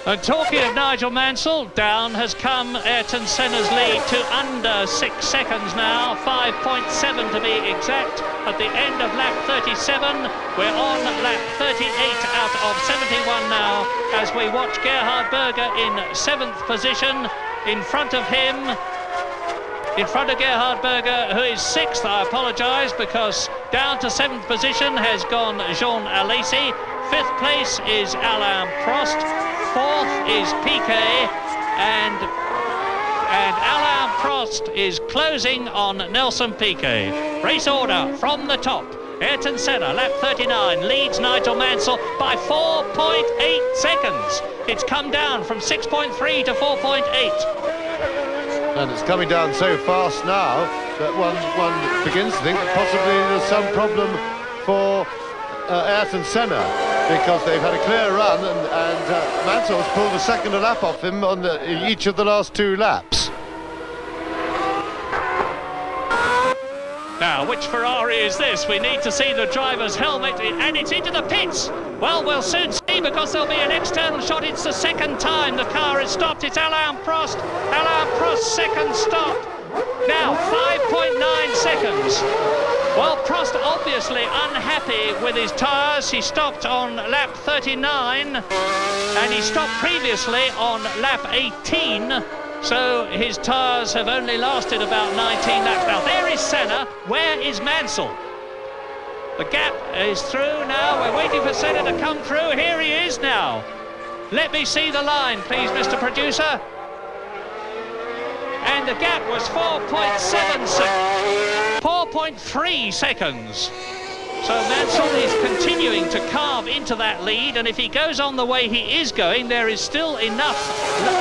And talking of Nigel Mansell, down has come Ayrton Senna's lead to under 6 seconds now, 5.7 to be exact, at the end of lap 37. We're on lap 38 out of 71 now, as we watch Gerhard Berger in 7th position. In front of him, in front of Gerhard Berger, who is 6th, I apologise, because down to 7th position has gone Jean Alesi. 5th place is Alain Prost. 4th is Piquet, and Alain Prost is closing on Nelson Piquet. Race order from the top. Ayrton Senna, lap 39, leads Nigel Mansell by 4.8 seconds. It's come down from 6.3 to 4.8. And it's coming down so fast now that one begins to think that possibly there's some problem for Ayrton Senna, because they've had a clear run, and Mansell's pulled a second lap off him on each of the last 2 laps. Now, which Ferrari is this? We need to see the driver's helmet, and it's into the pits. Well, we'll soon see. see, because there'll be an external shot. It's the second time the car is stopped. It's Alain Prost. Alain Prost's second stop. Now, 5.9 seconds. Well, Prost obviously unhappy with his tyres. He stopped on lap 39, and he stopped previously on lap 18. So his tyres have only lasted about 19 laps. Now, there is Senna. Where is Mansell? The gap is through now. We're waiting for Senna to come through. Here he is now. Let me see the line, please, Mr. Producer. And the gap was 4.7 seconds. 4.3 seconds. So Mansell is continuing to carve into that lead, and if he goes on the way he is going, there's still enough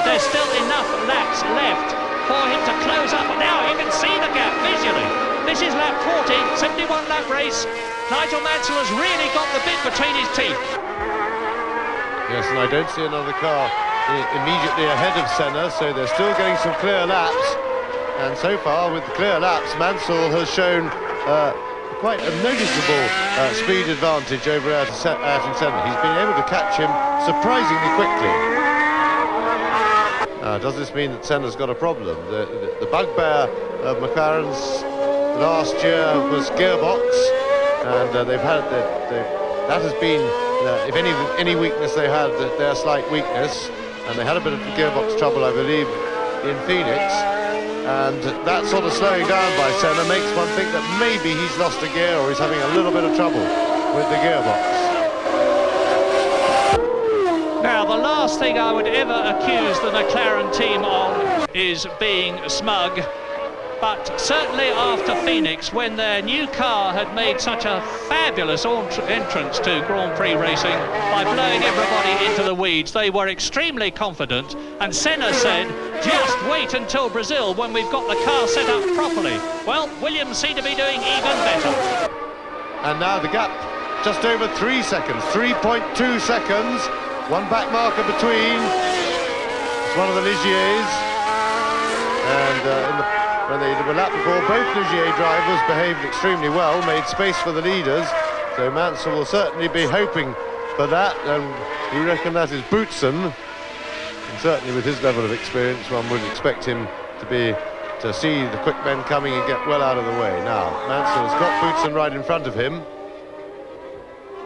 laps left for him to close up. Now you can see the gap visually. This is lap 40, 71 lap race. Nigel Mansell has really got the bit between his teeth. Yes, and I don't see another car immediately ahead of Senna, so they're still getting some clear laps. And so far, with the clear laps, Mansell has shown quite a noticeable speed advantage over Ayrton Senna. He's been able to catch him surprisingly quickly. Does this mean that Senna's got a problem? The bugbear of McLaren's last year was gearbox, and that has been, if any weakness they had, their slight weakness, and they had a bit of gearbox trouble, I believe, in Phoenix. And that sort of slowing down by Senna makes one think that maybe he's lost a gear, or he's having a little bit of trouble with the gearbox. Now, the last thing I would ever accuse the McLaren team of is being smug. But certainly after Phoenix, when their new car had made such a fabulous entrance to Grand Prix racing by blowing everybody into the weeds, they were extremely confident. And Senna said, just wait until Brazil when we've got the car set up properly. Well, Williams seem to be doing even better. And now the gap just over 3 seconds, 3.2 seconds. One back marker between. It's one of the Ligiers. And when they were lap before, both Ligier drivers behaved extremely well, made space for the leaders. So Mansell will certainly be hoping for that, and we reckon that is Boutsen. And certainly with his level of experience, one would expect him to see the quick men coming and get well out of the way. Now, Mansell has got Boutsen right in front of him.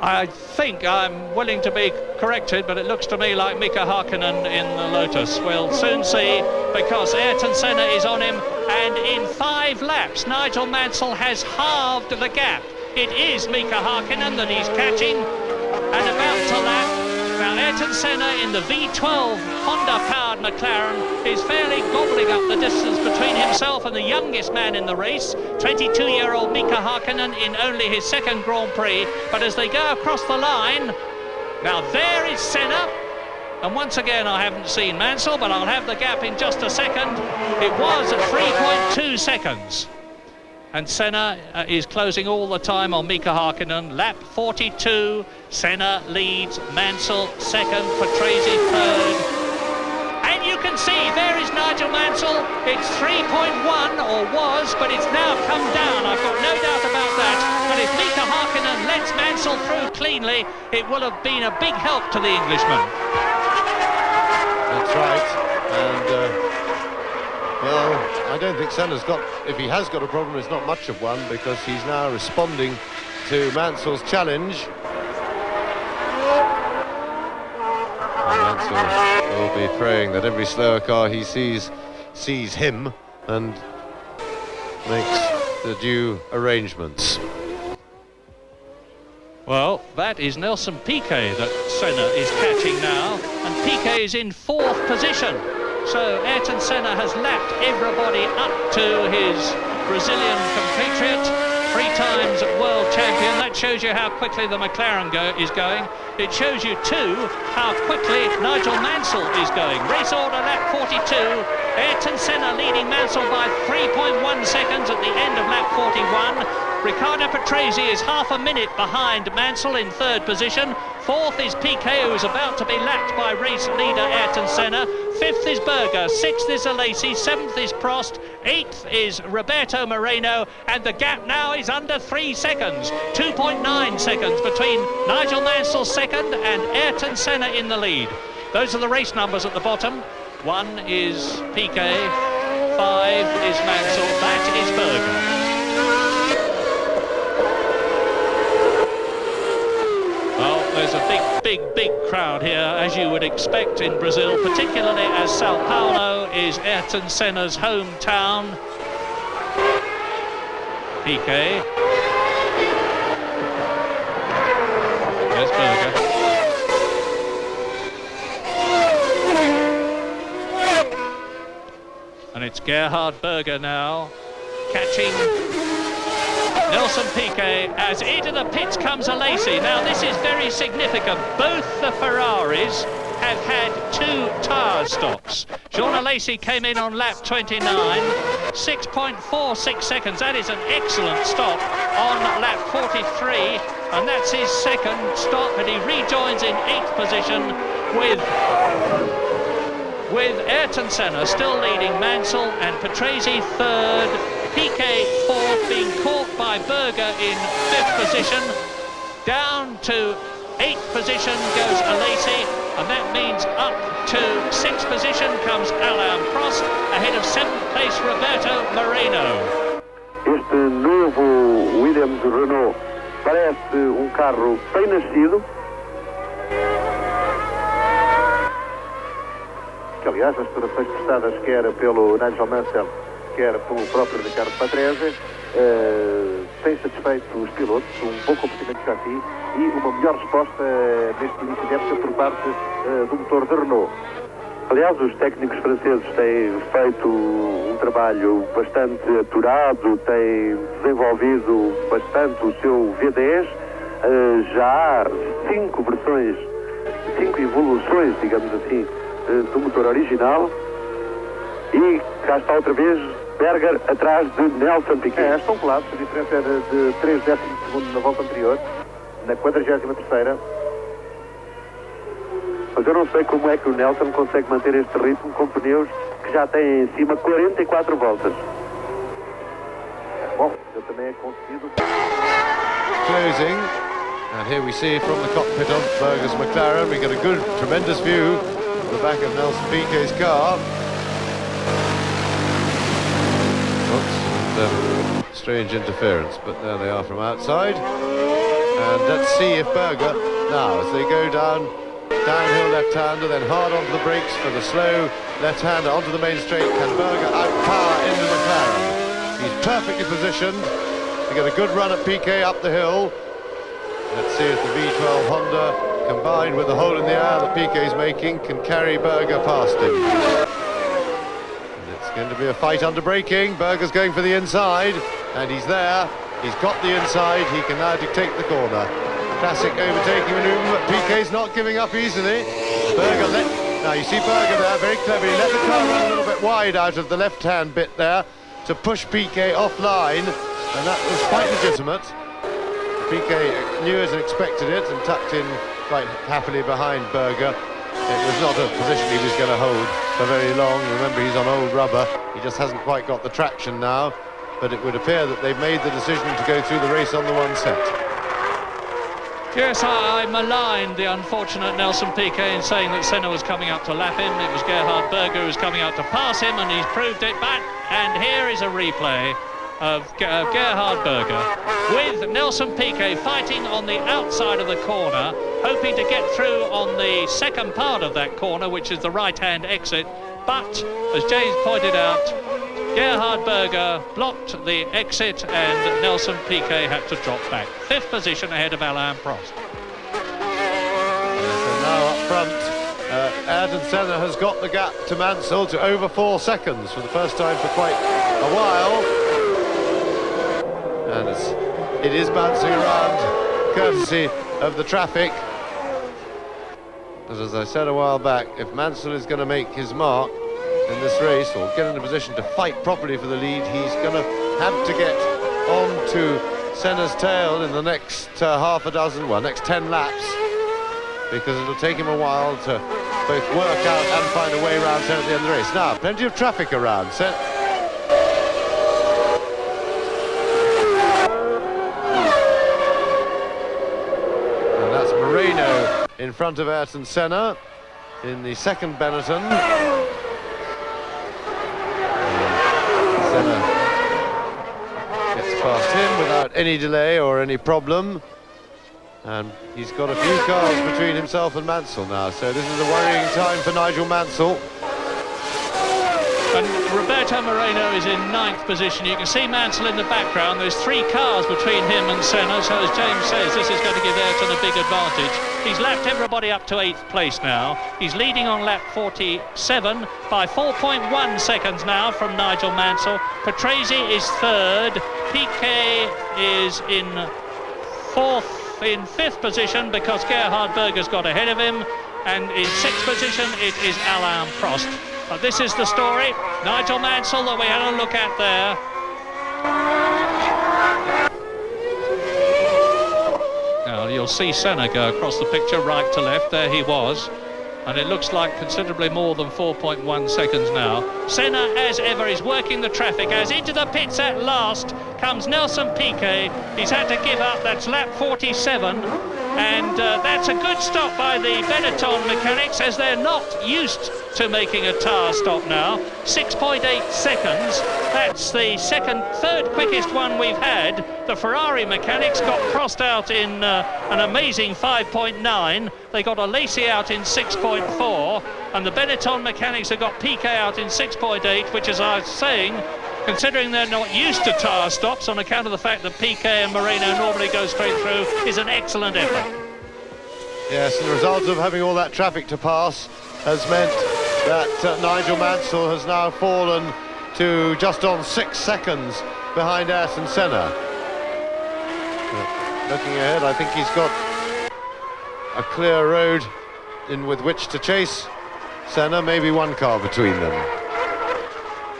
I think I'm willing to be corrected, but it looks to me like Mika Hakkinen in the Lotus. We'll soon see, because Ayrton Senna is on him, and in 5 laps, Nigel Mansell has halved the gap. It is Mika Hakkinen that he's catching, and about to lap. Now, Ayrton Senna in the V12 Honda-powered McLaren is fairly gobbling up the distance between himself and the youngest man in the race, 22-year-old Mika Hakkinen in only his second Grand Prix. But as they go across the line, now there is Senna. And once again, I haven't seen Mansell, but I'll have the gap in just a second. It was at 3.2 seconds. And Senna is closing all the time on Mika Hakkinen. Lap 42, Senna leads, Mansell second, Patrese third. And you can see, there is Nigel Mansell. It's 3.1, or was, but it's now come down. I've got no doubt about that. But if Mika Hakkinen lets Mansell through cleanly, it will have been a big help to the Englishman. That's right. And well, I don't think Senna's got, if he has got a problem, it's not much of one, because he's now responding to Mansell's challenge. And Mansell will be praying that every slower car he sees him and makes the due arrangements. Well, that is Nelson Piquet that Senna is catching now, and Piquet is in 4th position. So Ayrton Senna has lapped everybody up to his Brazilian compatriot, 3 times world champion. That shows you how quickly the McLaren is going. It shows you too how quickly Nigel Mansell is going. Race order lap 42. Ayrton Senna leading Mansell by 3.1 seconds at the end of lap 41. Riccardo Patrese is half a minute behind Mansell in third position. Fourth is Piquet, who is about to be lapped by race leader Ayrton Senna. Fifth is Berger, sixth is Alesi, seventh is Prost, eighth is Roberto Moreno, and the gap now is under 3 seconds. 2.9 seconds between Nigel Mansell second and Ayrton Senna in the lead. Those are the race numbers at the bottom. 1 is Piquet, 5 is Mansell, that is Berger. Well, there's a big crowd here, as you would expect in Brazil, particularly as Sao Paulo is Ayrton Senna's hometown. Piquet. There's Berger. And it's Gerhard Berger now, catching Nelson Piquet as into the pits comes Alesi. Now this is very significant. Both the Ferraris have had 2 tyre stops. Jean Alesi came in on lap 29, 6.46 seconds. That is an excellent stop on lap 43, and that's his second stop, and he rejoins in 8th position with Ayrton Senna still leading Mansell and Patrese third. Piquet fourth, being caught by Berger in 5th position. Down to 8th position goes Alesi, and that means up to 6th position comes Alain Prost, ahead of 7th place Roberto Moreno. Este novo Williams Renault parece carro bem nascido. Que, aliás, as declarações prestadas quer pelo Nigel Mansell, quer pelo próprio Riccardo Patrese, tem satisfeito os pilotos, bom comportamento de chassi e uma melhor resposta neste início de época por parte do motor da Renault. Aliás, os técnicos franceses têm feito trabalho bastante aturado, têm desenvolvido bastante o seu V10, já há 5 versões, 5 evoluções, digamos assim, do motor original, e cá está outra vez Berger atrás de Nelson Piquet. Estão colados, a diferença era de 3 décimos de segundo na volta anterior, na 43ª. Mas eu não sei como é que o Nelson consegue manter este ritmo com pneus que já têm em cima 44 voltas. Bom, eu também é conseguido. Closing, and here we see from the cockpit of Berger's McLaren, we get a good, tremendous view of the back of Nelson Piquet's car. Oops, strange interference, but there they are from outside. And let's see if Berger, now as they go downhill left-hander, then hard onto the brakes for the slow left-hander onto the main straight, can Berger outpower into McLaren? He's perfectly positioned to get a good run at Piquet up the hill. Let's see if the V12 Honda, combined with the hole in the air that Piquet's making, can carry Berger past him. It's going to be a fight under braking. Berger's going for the inside, and he's there. He's got the inside. He can now dictate the corner. Classic overtaking manoeuvre, but Piquet's not giving up easily. Berger now you see Berger there, very clever. He let the car run a little bit wide out of the left-hand bit there to push Piquet offline, and that was quite legitimate. Piquet knew it and expected it and tucked in quite happily behind Berger. It was not a position he was going to hold for very long. Remember, he's on old rubber. He just hasn't quite got the traction now, but it would appear that they've made the decision to go through the race on the one set. Yes, I maligned the unfortunate Nelson Piquet in saying that Senna was coming up to lap him. It was Gerhard Berger who was coming up to pass him, and he's proved it back. And here is a replay of Gerhard Berger with Nelson Piquet fighting on the outside of the corner, hoping to get through on the second part of that corner, which is the right-hand exit. But, as James pointed out, Gerhard Berger blocked the exit and Nelson Piquet had to drop back. 5th position ahead of Alain Prost. So now up front, Ayrton Senna has got the gap to Mansell to over 4 seconds for the first time for quite a while. And it is bouncing around, courtesy of the traffic. But as I said a while back, if Mansell is going to make his mark in this race, or get in a position to fight properly for the lead, he's going to have to get on to Senna's tail in the next half a dozen, well, next 10 laps, because it'll take him a while to both work out and find a way around Senna at the end of the race. Now, plenty of traffic around. And that's Moreno in front of Ayrton Senna in the second Benetton. Senna gets past him without any delay or any problem, and he's got a few cars between himself and Mansell now, so this is a worrying time for Nigel Mansell. And Roberto Moreno is in 9th position. You can see Mansell in the background. There's 3 cars between him and Senna, so as James says, this is going to give Ayrton a big advantage. He's lapped everybody up to 8th place now. He's leading on lap 47 by 4.1 seconds now from Nigel Mansell. Patrese is 3rd. Piquet is in 5th position because Gerhard Berger's got ahead of him. And in 6th position, it is Alain Prost. But this is the story. Nigel Mansell that we had a look at there. Now you'll see Senna go across the picture right to left. There he was. And it looks like considerably more than 4.1 seconds now. Senna, as ever, is working the traffic. As into the pits at last comes Nelson Piquet. He's had to give up. That's lap 47. And that's a good stop by the Benetton mechanics, as they're not used to making a tyre stop now. 6.8 seconds. That's the third quickest one we've had. The Ferrari mechanics got Prost out in an amazing 5.9. They got Alesi out in 6.4. And the Benetton mechanics have got Piquet out in 6.8, which, as I was saying, considering they're not used to tyre stops on account of the fact that Piquet and Moreno normally go straight through, is an excellent effort. Yes, and the result of having all that traffic to pass has meant that Nigel Mansell has now fallen to just on 6 seconds behind Ayrton Senna. Looking ahead, I think he's got a clear road in with which to chase Senna, maybe 1 car between them.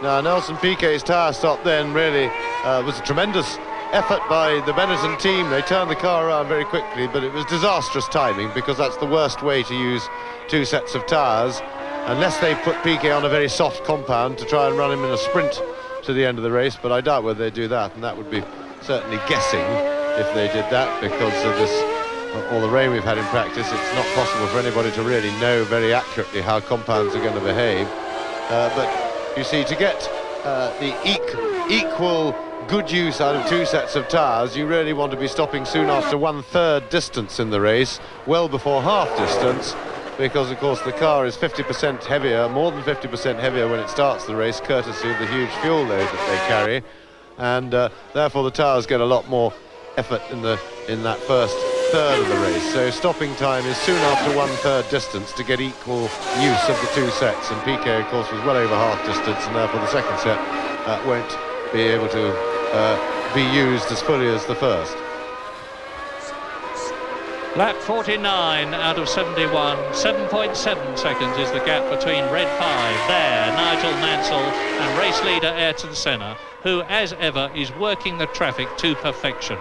Now, Nelson Piquet's tyre stop then really was a tremendous effort by the Benetton team. They turned the car around very quickly, but it was disastrous timing, because that's the worst way to use 2 sets of tyres, unless they put Piquet on a very soft compound to try and run him in a sprint to the end of the race, but I doubt whether they do that, and that would be certainly guessing if they did that, because of this, all the rain we've had in practice. It's not possible for anybody to really know very accurately how compounds are going to behave, but you see, to get the equal good use out of 2 sets of tyres, you really want to be stopping soon after 1/3 distance in the race, well before half distance, because of course the car is 50% heavier, more than 50% heavier when it starts the race, courtesy of the huge fuel load that they carry, and therefore the tyres get a lot more effort in that first third of the race. So stopping time is soon after 1/3 distance to get equal use of the 2 sets, and Piquet of course was well over half distance, and therefore the second set won't be able to be used as fully as the first. Lap 49 out of 71, 7.7 seconds is the gap between red 5 there, Nigel Mansell, and race leader Ayrton Senna, who as ever is working the traffic to perfection.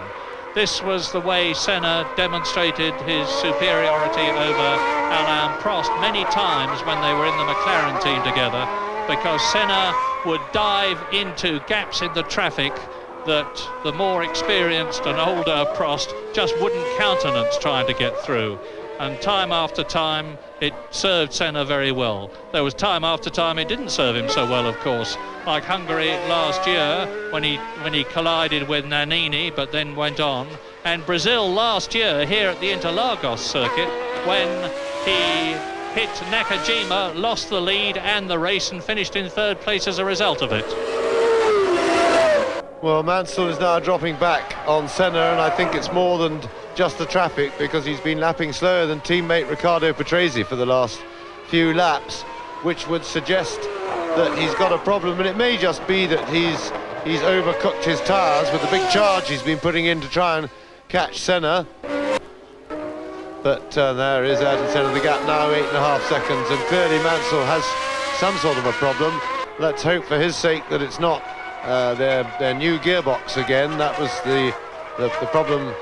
This was the way Senna demonstrated his superiority over Alain Prost many times when they were in the McLaren team together, because Senna would dive into gaps in the traffic that the more experienced and older Prost just wouldn't countenance trying to get through. And time after time it served Senna very well. There was time after time it didn't serve him so well, of course, like Hungary last year when he collided with Nannini but then went on, and Brazil last year here at the Interlagos circuit when he hit Nakajima, lost the lead and the race, and finished in 3rd place as a result of it. Well, Mansell is now dropping back on Senna, and I think it's more than just the traffic, because he's been lapping slower than teammate Riccardo Patrese for the last few laps, which would suggest that he's got a problem, and it may just be that he's overcooked his tyres with the big charge he's been putting in to try and catch Senna. But there is Ayrton Senna, the gap now 8.5 seconds, and clearly Mansell has some sort of a problem. Let's hope for his sake that it's not their new gearbox again. That was the the problem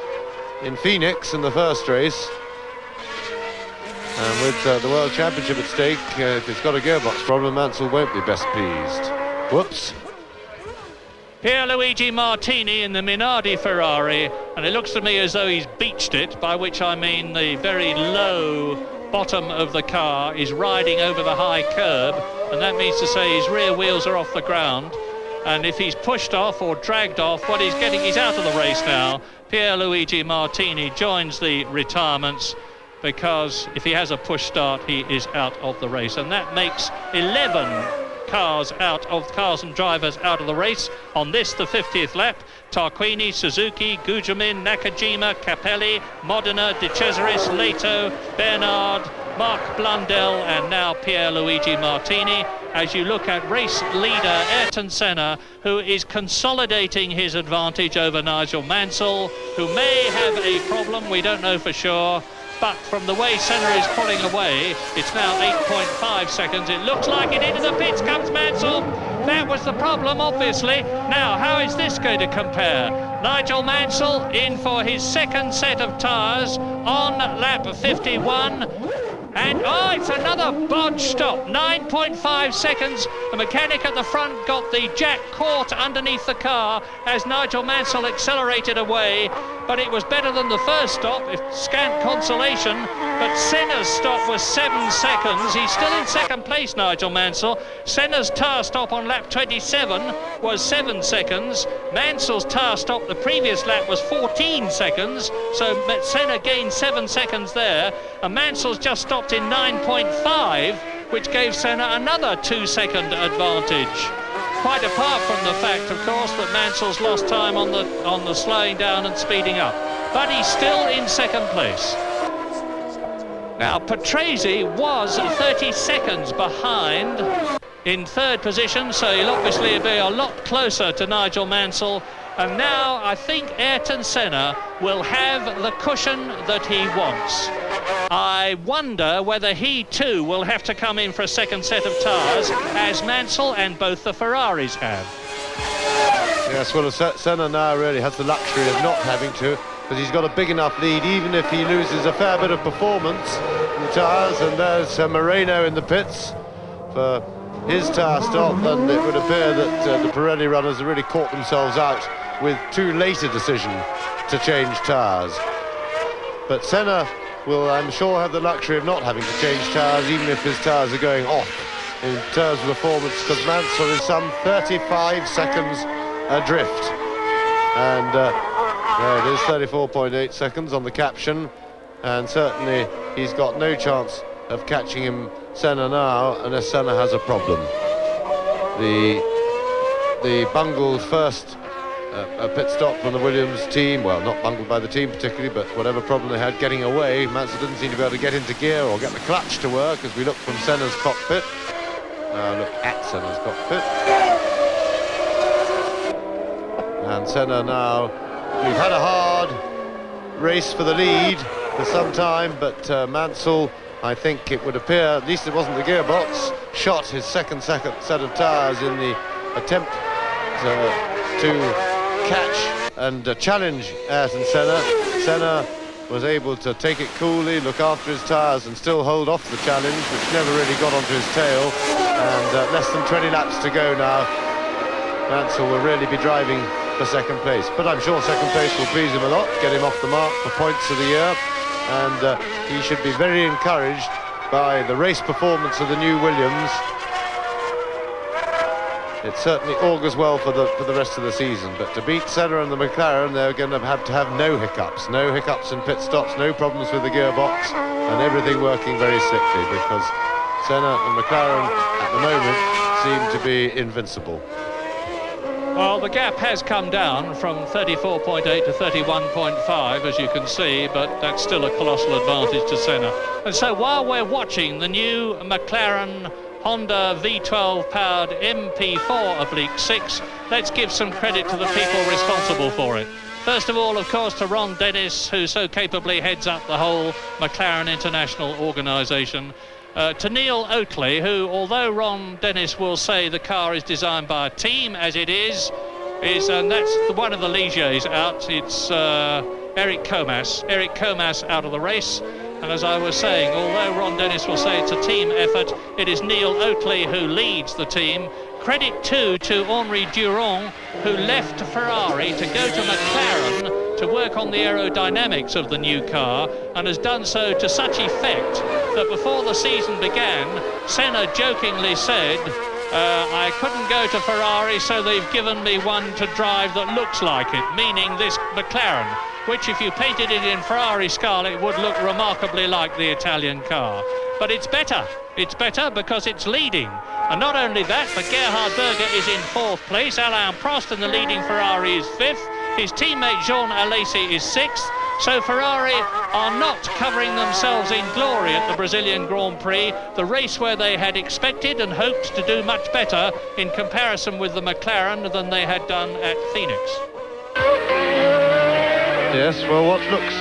in Phoenix in the first race. And with the World Championship at stake, if it's got a gearbox problem, Mansell won't be best pleased. Whoops. Pierluigi Martini in the Minardi Ferrari, and it looks to me as though he's beached it, by which I mean the very low bottom of the car is riding over the high curb, and that means to say his rear wheels are off the ground. And if he's pushed off or dragged off, well, he's out of the race now. Pierluigi Martini joins the retirements, because if he has a push start, he is out of the race, and that makes 11 cars and drivers out of the race on this, the 50th lap. Tarquini, Suzuki, Gugelmin, Nakajima, Capelli, Modena, De Cesaris, Leto, Bernard, Mark Blundell, and now Pierluigi Martini. As you look at race leader Ayrton Senna, who is consolidating his advantage over Nigel Mansell, who may have a problem, we don't know for sure. But from the way Senna is pulling away, it's now 8.5 seconds. It looks like it. Into the pits comes Mansell. That was the problem, obviously. Now, how is this going to compare? Nigel Mansell in for his second set of tyres on lap 51. And, it's another bodge stop. 9.5 seconds. The mechanic at the front got the jack caught underneath the car as Nigel Mansell accelerated away. But it was better than the first stop, if scant consolation. But Senna's stop was 7 seconds. He's still in second place, Nigel Mansell. Senna's tyre stop on lap 27 was 7 seconds. Mansell's tyre stop the previous lap was 14 seconds. So Senna gained 7 seconds there. And Mansell's just stopped in 9.5, which gave Senna another 2-second advantage. Quite apart from the fact, of course, that Mansell's lost time on the slowing down and speeding up. But he's still in second place. Now, Patrese was 30 seconds behind in third position, so he'll obviously be a lot closer to Nigel Mansell. And now I think Ayrton Senna will have the cushion that he wants. I wonder whether he too will have to come in for a second set of tyres, as Mansell and both the Ferraris have. Yes, well, Senna now really has the luxury of not having to, because he's got a big enough lead, even if he loses a fair bit of performance in the tyres. And there's Moreno in the pits for his tyre stop, and it would appear that the Pirelli runners have really caught themselves out with too late a decision to change tyres. But Senna will, I'm sure, have the luxury of not having to change tyres, even if his tyres are going off in terms of performance, because Mansell is some 35 seconds adrift. And there it is, 34.8 seconds on the caption, and certainly he's got no chance of catching him, Senna, now, unless Senna has a problem. The bungled first a pit stop from the Williams team, well, not bungled by the team particularly, but whatever problem they had getting away, Mansell didn't seem to be able to get into gear or get the clutch to work as we look from Senna's cockpit. Look at Senna's cockpit. And Senna now, we've had a hard race for the lead for some time, but Mansell, I think it would appear, at least it wasn't the gearbox, shot his second set of tyres in the attempt to catch and challenge Ayrton Senna. Senna was able to take it coolly, look after his tyres and still hold off the challenge, which never really got onto his tail. And less than 20 laps to go now. Mansell will really be driving for second place. But I'm sure second place will please him a lot, get him off the mark for points of the year. And he should be very encouraged by the race performance of the new Williams. It certainly augurs well for the rest of the season, but to beat Senna and the McLaren, they're going to have no hiccups in pit stops, no problems with the gearbox, and everything working very slickly, because Senna and McLaren at the moment seem to be invincible. Well, the gap has come down from 34.8 to 31.5, as you can see, but that's still a colossal advantage to Senna. And so while we're watching the new McLaren Honda V12 powered MP4/6, let's give some credit to the people responsible for it. First of all, of course, to Ron Dennis, who so capably heads up the whole McLaren International organisation. To Neil Oakley, who, although Ron Dennis will say the car is designed by a team, as it is, and that's one of the Ligiers out. It's Eric Comas out of the race. And as I was saying, although Ron Dennis will say it's a team effort, it is Neil Oakley who leads the team. Credit too to Henri Durand, who left Ferrari to go to McLaren to work on the aerodynamics of the new car, and has done so to such effect that before the season began, Senna jokingly said, I couldn't go to Ferrari, so they've given me one to drive that looks like it, meaning this McLaren, which if you painted it in Ferrari scarlet would look remarkably like the Italian car. But it's better because it's leading. And not only that, but Gerhard Berger is in 4th place, Alain Prost in the leading Ferrari is 5th, his teammate Jean Alesi is 6th, so Ferrari are not covering themselves in glory at the Brazilian Grand Prix, the race where they had expected and hoped to do much better in comparison with the McLaren than they had done at Phoenix. Yes, well, what looks,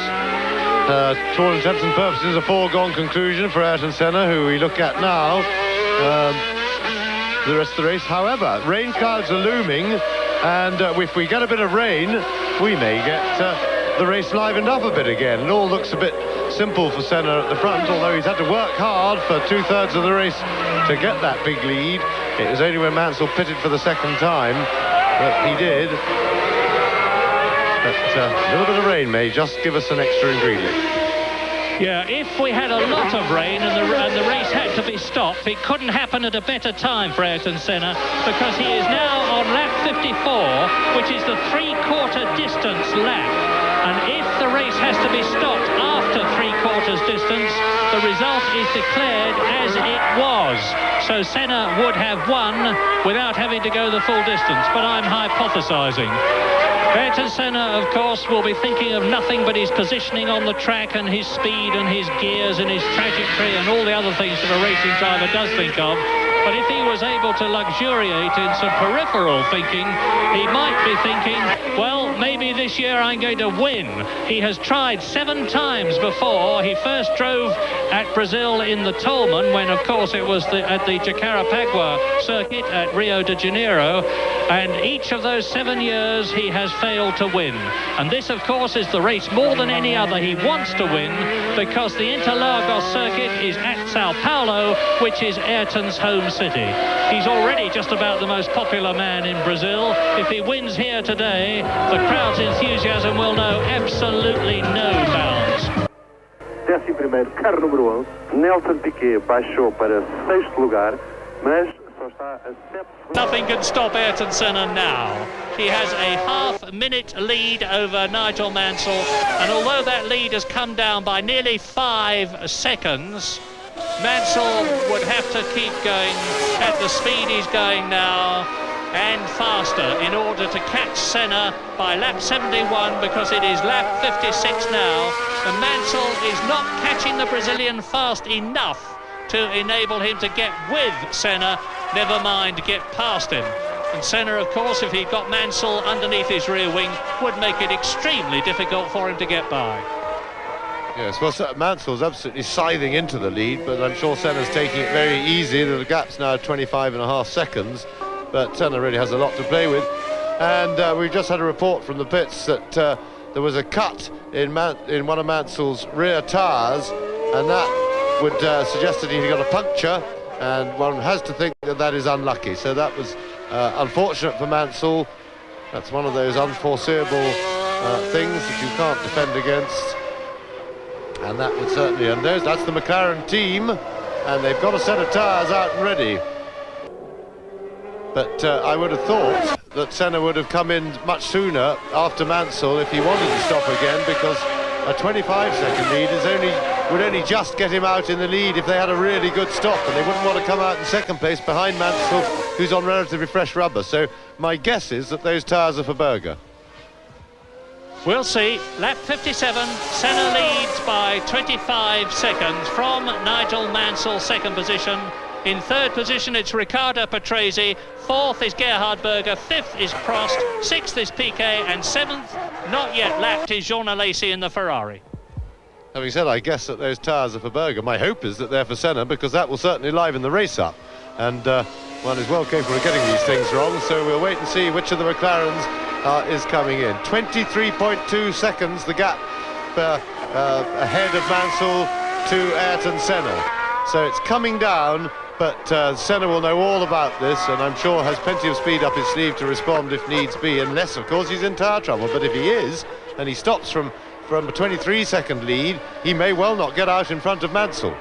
to all intents and purposes, a foregone conclusion for Ayrton Senna, who we look at now, the rest of the race. However, rain clouds are looming, and if we get a bit of rain, we may get the race livened up a bit again. It all looks a bit simple for Senna at the front, although he's had to work hard for 2/3 of the race to get that big lead. It was only when Mansell pitted for the second time that he did. But a little bit of rain may just give us an extra ingredient. Yeah, if we had a lot of rain and the race had to be stopped, it couldn't happen at a better time for Ayrton Senna, because he is now on lap 54, which is the 3/4 distance lap. And if the race has to be stopped after 3/4 distance, the result is declared as it was. So Senna would have won without having to go the full distance, but I'm hypothesizing. Ayrton Senna, of course, will be thinking of nothing but his positioning on the track and his speed and his gears and his trajectory and all the other things that a racing driver does think of. But if he was able to luxuriate in some peripheral thinking, he might be thinking, well, maybe this year I'm going to win. He has tried 7 times before. He first drove at Brazil in the Tolman, when, of course, it was at the Jacarapagua circuit at Rio de Janeiro. And each of those 7 years, he has failed to win. And this, of course, is the race more than any other he wants to win, because the Interlagos circuit is at Sao Paulo, which is Ayrton's home city. He's already just about the most popular man in Brazil. If he wins here today, the crowd's enthusiasm will know absolutely no bounds. 11º, carro número 11. Nelson Piquet baixou para 6º lugar, mas só está a 7 segundos. Nothing can stop Ayrton Senna now. He has a half-minute lead over Nigel Mansell, and although that lead has come down by nearly 5 seconds, Mansell would have to keep going at the speed he's going now, and faster, in order to catch Senna by lap 71, because it is lap 56 now, and Mansell is not catching the Brazilian fast enough to enable him to get with Senna, never mind get past him. And Senna, of course, if he'd got Mansell underneath his rear wing, would make it extremely difficult for him to get by. Yes, well, Mansell's absolutely scything into the lead, but I'm sure Senna's taking it very easy. The gap's now 25.5 seconds, but Senna really has a lot to play with. And we've just had a report from the pits that there was a cut in one of Mansell's rear tyres, and that would suggest that he got a puncture, and one has to think that that is unlucky. So that was unfortunate for Mansell. That's one of those unforeseeable things that you can't defend against. And that would certainly, and that's the McLaren team, and they've got a set of tyres out and ready. But I would have thought that Senna would have come in much sooner after Mansell if he wanted to stop again, because a 25-second lead would only just get him out in the lead if they had a really good stop, and they wouldn't want to come out in second place behind Mansell, who's on relatively fresh rubber. So my guess is that those tyres are for Berger. We'll see. Lap 57, Senna leads by 25 seconds from Nigel Mansell, second position. In third position, it's Riccardo Patrese. Fourth is Gerhard Berger. Fifth is Prost. Sixth is Piquet. And seventh, not yet lapped, is Jean Alesi in the Ferrari. Having said, I guess that those tyres are for Berger. My hope is that they're for Senna, because that will certainly liven the race up. And one is well capable of getting these things wrong, so we'll wait and see which of the McLarens is coming in. 23.2 seconds, the gap ahead of Mansell to Ayrton Senna. So it's coming down, but Senna will know all about this, and I'm sure has plenty of speed up his sleeve to respond if needs be, unless, of course, he's in tyre trouble. But if he is, and he stops from a 23-second lead, he may well not get out in front of Mansell.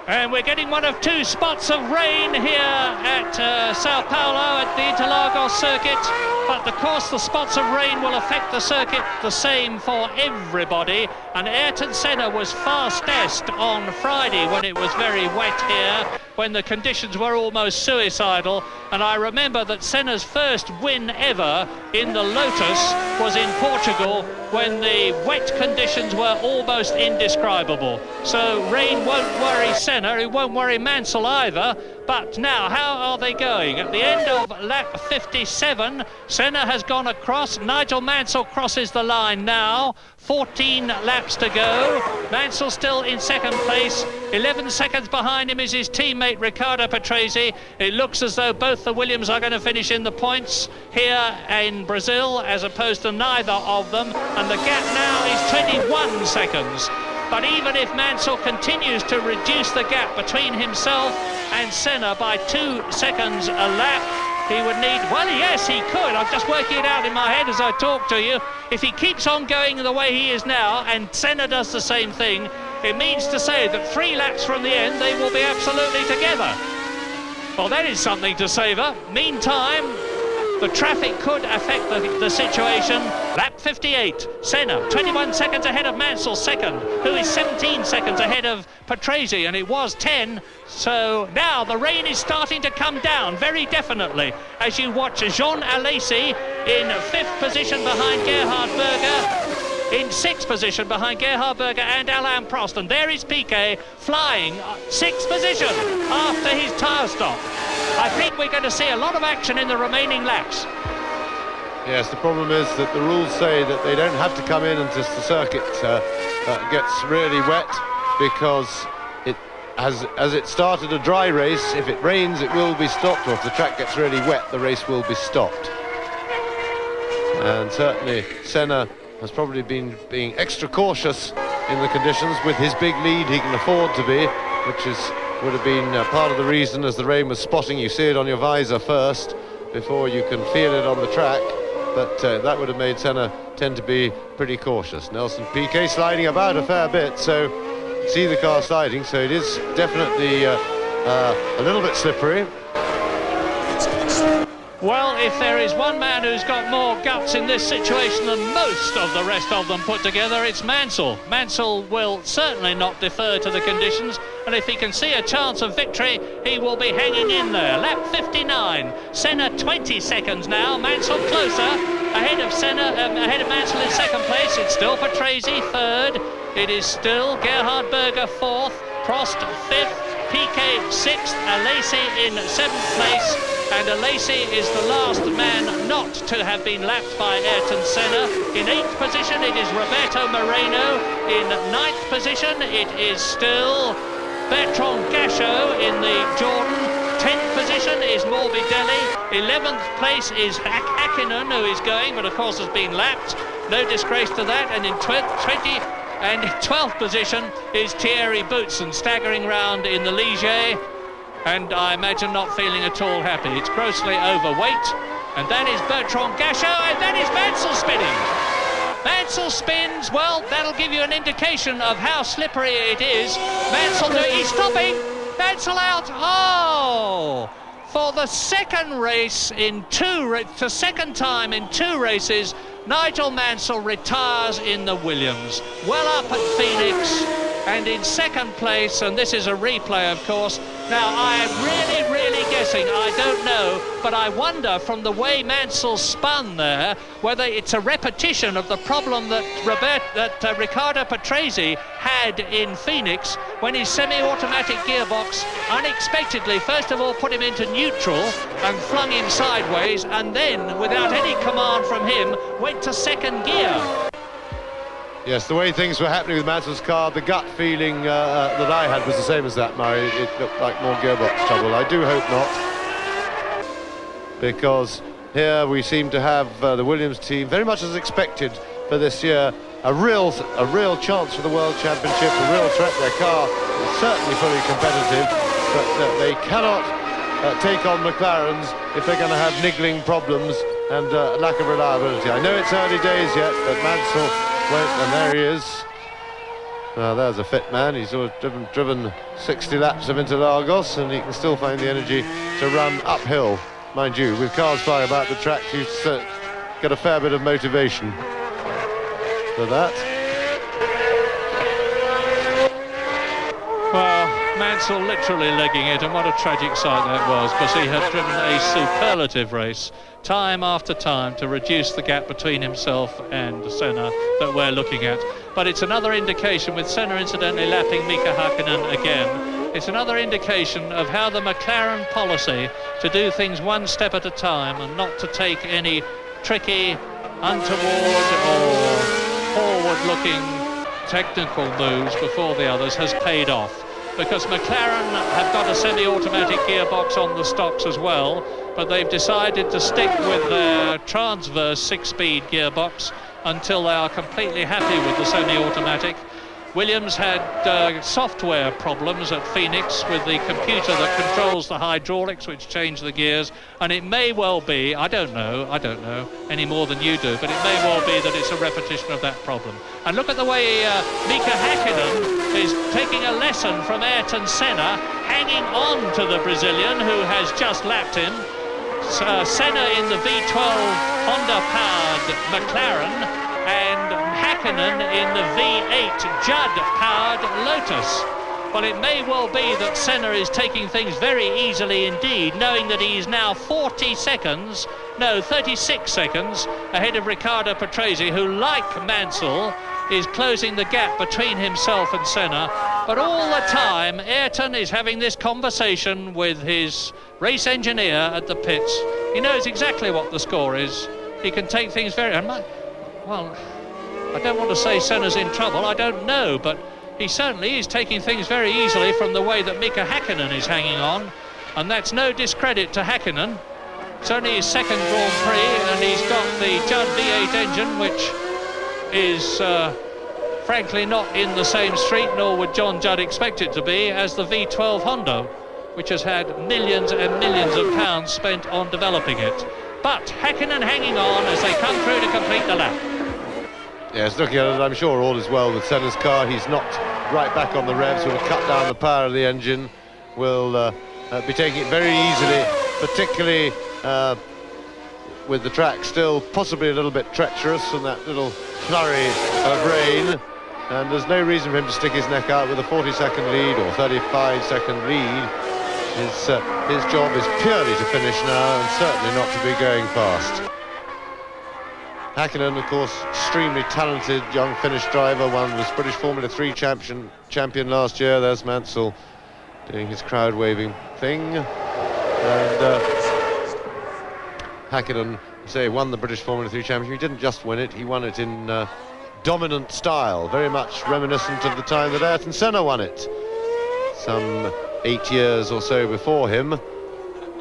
And we're getting one of two spots of rain here at Sao Paulo at the Interlagos circuit. But of course the spots of rain will affect the circuit the same for everybody. And Ayrton Senna was fastest on Friday when it was very wet here, when the conditions were almost suicidal. And I remember that Senna's first win ever in the Lotus was in Portugal, when the wet conditions were almost indescribable. So rain won't worry Senna, it won't worry Mansell either. But now, how are they going? At the end of lap 57, Senna has gone across. Nigel Mansell crosses the line now. 14 laps to go. Mansell still in second place. 11 seconds behind him is his teammate Riccardo Patrese. It looks as though both the Williams are going to finish in the points here in Brazil, as opposed to neither of them. And the gap now is 21 seconds. But even if Mansell continues to reduce the gap between himself and Senna by 2 seconds a lap, he would need, well, yes, he could. I'm just working it out in my head as I talk to you. If he keeps on going the way he is now, and Senna does the same thing, it means to say that 3 laps from the end, they will be absolutely together. Well, that is something to savour. Meantime, the traffic could affect the situation. Lap 58, Senna 21 seconds ahead of Mansell second, who is 17 seconds ahead of Patrese, and it was 10. So now the rain is starting to come down very definitely as you watch Jean Alesi in 5th position behind Gerhard Berger, in 6th position behind Gerhard Berger and Alain Prost, and there is Piquet flying 6th position after his tyre stop. I think we're going to see a lot of action in the remaining laps. Yes, the problem is that the rules say that they don't have to come in until the circuit gets really wet, because as it started a dry race, if it rains it will be stopped, or if the track gets really wet the race will be stopped. And certainly Senna has probably been being extra cautious in the conditions. With his big lead he can afford to be, which would have been part of the reason, as the rain was spotting. You see it on your visor first before you can feel it on the track, but that would have made Senna tend to be pretty cautious. Nelson Piquet sliding about a fair bit, so see the car sliding, so it is definitely a little bit slippery. Well, if there is one man who's got more guts in this situation than most of the rest of them put together, it's Mansell. Mansell will certainly not defer to the conditions, and if he can see a chance of victory, he will be hanging in there. Lap 59, Senna 20 seconds now, Mansell closer, ahead of Mansell in second place. It's still Patrese third, it is still Gerhard Berger fourth, Prost fifth, Piquet 6th, Alesi in 7th place, and Alesi is the last man not to have been lapped by Ayrton Senna. In 8th position it is Roberto Moreno. In 9th position it is still Bertrand Gachot in the Jordan. 10th position is Morbidelli. 11th place is Hakkinen, who is going, but of course has been lapped. No disgrace to that. And in 12th position is Thierry Boutsen, staggering round in the Ligier, and I imagine not feeling at all happy. It's grossly overweight, and that is Bertrand Gachot, and that is Mansell spinning. Mansell spins, well, that'll give you an indication of how slippery it is. Mansell he's stopping, Mansell out, oh! For the second race second time in 2 races, Nigel Mansell retires in the Williams. Well up at Phoenix and in second place, and this is a replay, of course. Now, I am really guessing, I don't know, but I wonder from the way Mansell spun there, whether it's a repetition of the problem that Riccardo Patrese had in Phoenix, when his semi-automatic gearbox unexpectedly, first of all, put him into neutral and flung him sideways, and then, without any command from him, went to second gear. Yes, the way things were happening with Mansell's car, the gut feeling that I had was the same as that, Murray. It looked like more gearbox trouble. I do hope not, because here we seem to have the Williams team, very much as expected for this year, a real chance for the World Championship, a real threat. Their car is certainly fully competitive, but they cannot take on McLaren's if they're going to have niggling problems and lack of reliability. I know it's early days yet, but Mansell won't, and there he is. There's a fit man. He's sort of driven 60 laps of Interlagos, and he can still find the energy to run uphill. Mind you, with cars flying about the track, you get a fair bit of motivation for that. Well, Mansell literally legging it, and what a tragic sight that was, because he had driven a superlative race time after time to reduce the gap between himself and Senna that we're looking at. But it's another indication, with Senna incidentally lapping Mika Hakkinen again, it's another indication of how the McLaren policy to do things one step at a time and not to take any tricky, untoward or forward-looking technical moves before the others has paid off, because McLaren have got a semi-automatic gearbox on the stocks as well, but they've decided to stick with their transverse 6-speed gearbox until they are completely happy with the semi-automatic. Williams had software problems at Phoenix with the computer that controls the hydraulics, which changed the gears, and it may well be, I don't know any more than you do, but it may well be that it's a repetition of that problem. And look at the way Mika Hakkinen is taking a lesson from Ayrton Senna, hanging on to the Brazilian who has just lapped him. Senna in the V12 Honda-powered McLaren, and Hakkinen in the V8 Judd-powered Lotus. Well, it may well be that Senna is taking things very easily indeed, knowing that he is now 36 seconds ahead of Riccardo Patrese, who, like Mansell, is closing the gap between himself and Senna. But all the time, Ayrton is having this conversation with his race engineer at the pits. He knows exactly what the score is. He can take things very... Well, I don't want to say Senna's in trouble, I don't know, but he certainly is taking things very easily from the way that Mika Hakkinen is hanging on, and that's no discredit to Hakkinen. It's only his second Grand Prix, and he's got the Judd V8 engine, which is frankly not in the same street, nor would John Judd expect it to be, as the V12 Honda, which has had millions and millions of pounds spent on developing it. But Hakkinen hanging on as they come through to complete the lap. Yes, looking at it, I'm sure all is well with Senna's car. He's knocked right back on the revs, will cut down the power of the engine, will be taking it very easily, particularly with the track still possibly a little bit treacherous and that little flurry of rain. And there's no reason for him to stick his neck out with a 40-second lead or 35-second lead. His job is purely to finish now, and certainly not to be going fast. Hakkinen, of course, extremely talented young Finnish driver, was British Formula 3 champion last year. There's Mansell doing his crowd waving thing. And Hakkinen, won the British Formula 3 championship. He didn't just win it, he won it in dominant style, very much reminiscent of the time that Ayrton Senna won it, some 8 years or so before him.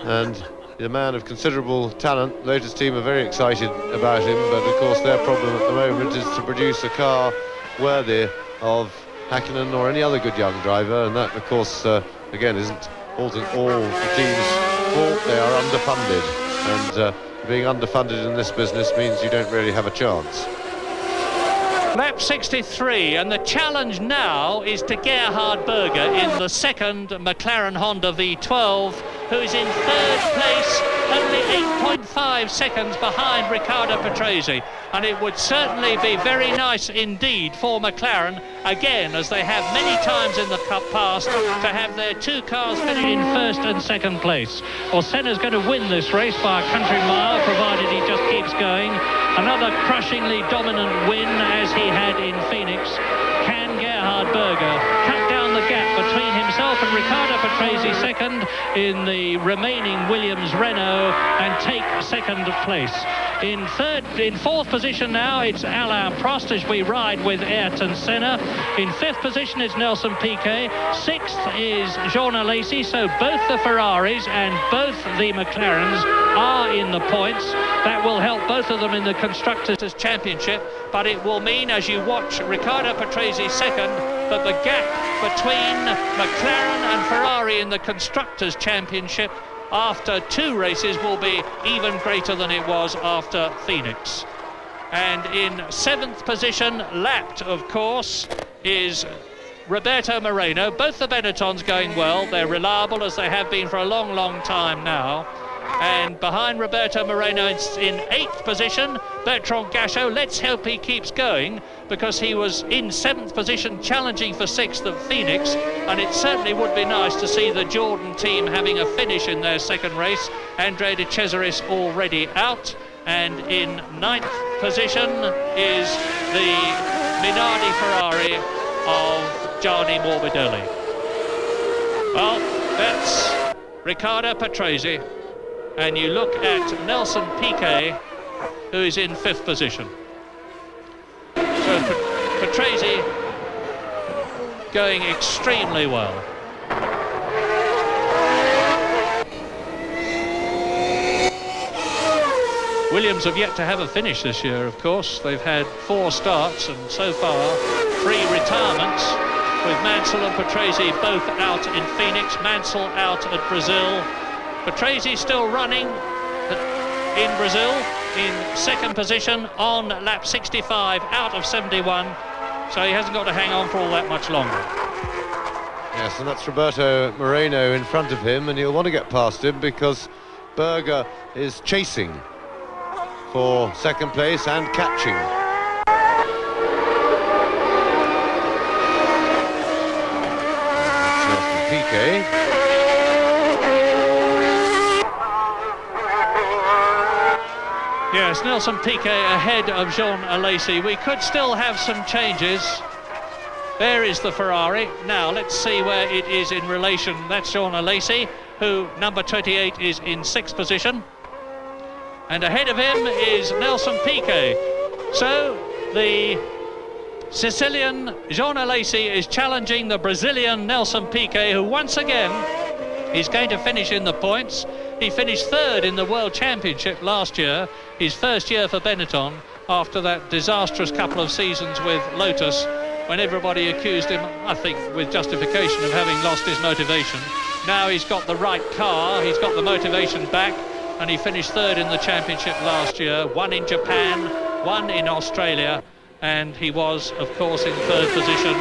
And a man of considerable talent. Lotus team are very excited about him, but of course their problem at the moment is to produce a car worthy of Hakkinen or any other good young driver, and that of course again isn't all the team's fault. They are underfunded, and being underfunded in this business means you don't really have a chance. Lap 63, and the challenge now is to Gerhard Berger in the second McLaren Honda V12, who is in third place, only 8.5 seconds behind Riccardo Patrese. And it would certainly be very nice indeed for McLaren, again, as they have many times in the past, to have their two cars finish in first and second place. Well, Senna's going to win this race by a country mile, provided he just keeps going. Another crushingly dominant win, as he had in Phoenix. Can Gerhard Berger cut down the gap between himself and Riccardo Patrese second in the remaining Williams Renault and take second place? In fourth position now, it's Alain Prost as we ride with Ayrton Senna. In fifth position is Nelson Piquet. Sixth is Jean Alesi. So both the Ferraris and both the McLarens are in the points. That will help both of them in the Constructors' Championship, but it will mean, as you watch Riccardo Patrese second, that the gap between McLaren and Ferrari in the Constructors' Championship after 2 races will be even greater than it was after Phoenix. And in 7th position, lapped of course, is Roberto Moreno. Both the Benettons going well. They're reliable, as they have been for a long time now. And behind Roberto Moreno in 8th position, Bertrand Gachot. Let's hope he keeps going, because he was in 7th position challenging for 6th at Phoenix, and it certainly would be nice to see the Jordan team having a finish in their second race. Andre de Cesaris already out, and in 9th position is the Minardi Ferrari of Gianni Morbidelli. Well, that's Riccardo Patrese. And you look at Nelson Piquet, who is in 5th position. So Patrese going extremely well. Williams have yet to have a finish this year, of course. They've had 4 starts and so far 3 retirements, with Mansell and Patrese both out in Phoenix, Mansell out at Brazil. Patrese still running in Brazil in 2nd position on lap 65 out of 71, so he hasn't got to hang on for all that much longer. Yes, and that's Roberto Moreno in front of him, and he'll want to get past him because Berger is chasing for 2nd place and catching. That's Nelson Piquet. Yes, Nelson Piquet ahead of Jean Alesi. We could still have some changes. There is the Ferrari. Now let's see where it is in relation. That's Jean Alesi, who, number 28, is in 6th position. And ahead of him is Nelson Piquet. So the Sicilian Jean Alesi is challenging the Brazilian Nelson Piquet, who once again is going to finish in the points. He finished 3rd in the World Championship last year, his first year for Benetton, after that disastrous couple of seasons with Lotus, when everybody accused him, I think with justification, of having lost his motivation. Now he's got the right car, he's got the motivation back, and he finished 3rd in the championship last year, 1 in Japan, 1 in Australia, and he was, of course, in 3rd position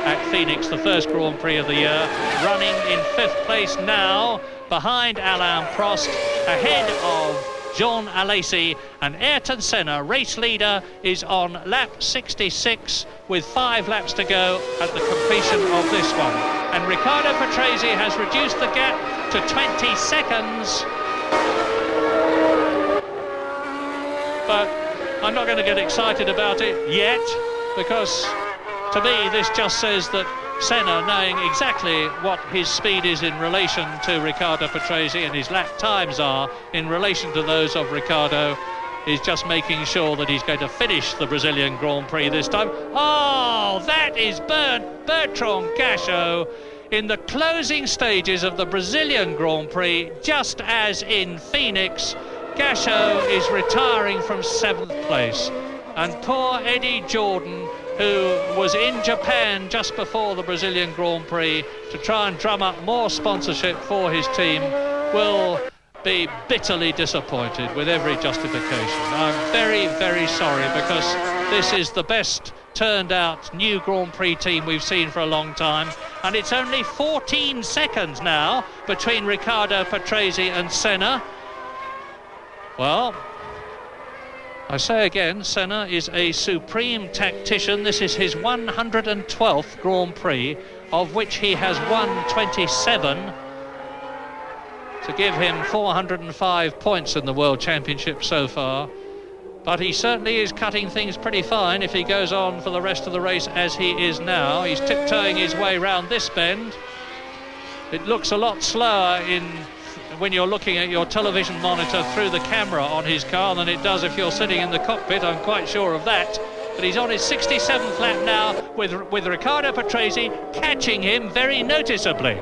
at Phoenix, the first Grand Prix of the year, running in 5th place now, behind Alain Prost, ahead of Jean Alesi, and Ayrton Senna, race leader, is on lap 66 with 5 laps to go at the completion of this one. And Riccardo Patrese has reduced the gap to 20 seconds. But I'm not going to get excited about it yet, because to me this just says that Senna, knowing exactly what his speed is in relation to Riccardo Patrese and his lap times are in relation to those of Riccardo, is just making sure that he's going to finish the Brazilian Grand Prix this time. Oh, that is Bertrand Gachot in the closing stages of the Brazilian Grand Prix, just as in Phoenix. Gachot is retiring from 7th place, and poor Eddie Jordan, who was in Japan just before the Brazilian Grand Prix to try and drum up more sponsorship for his team, will be bitterly disappointed with every justification. I'm very, very sorry, because this is the best turned out new Grand Prix team we've seen for a long time, and it's only 14 seconds now between Riccardo Patrese and Senna. Well, I say again, Senna is a supreme tactician. This is his 112th Grand Prix, of which he has won 27, to give him 405 points in the World Championship so far. But he certainly is cutting things pretty fine if he goes on for the rest of the race as he is now. He's tiptoeing his way round this bend. It looks a lot slower in when you're looking at your television monitor through the camera on his car than it does if you're sitting in the cockpit. I'm quite sure of that. But he's on his 67th lap now with Riccardo Patrese catching him very noticeably.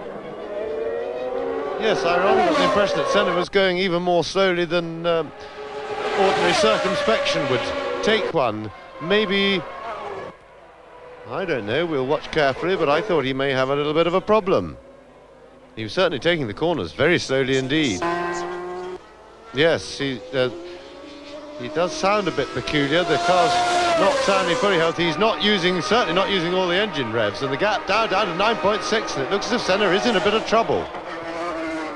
Yes, I rather got the impression that Senna was going even more slowly than ordinary circumspection would take one. Maybe, I don't know, we'll watch carefully, but I thought he may have a little bit of a problem. He was certainly taking the corners very slowly indeed. Yes, he does sound a bit peculiar. The car's not sounding fully healthy. He's certainly not using all the engine revs, and the gap down to 9.6, and it looks as if Senna is in a bit of trouble.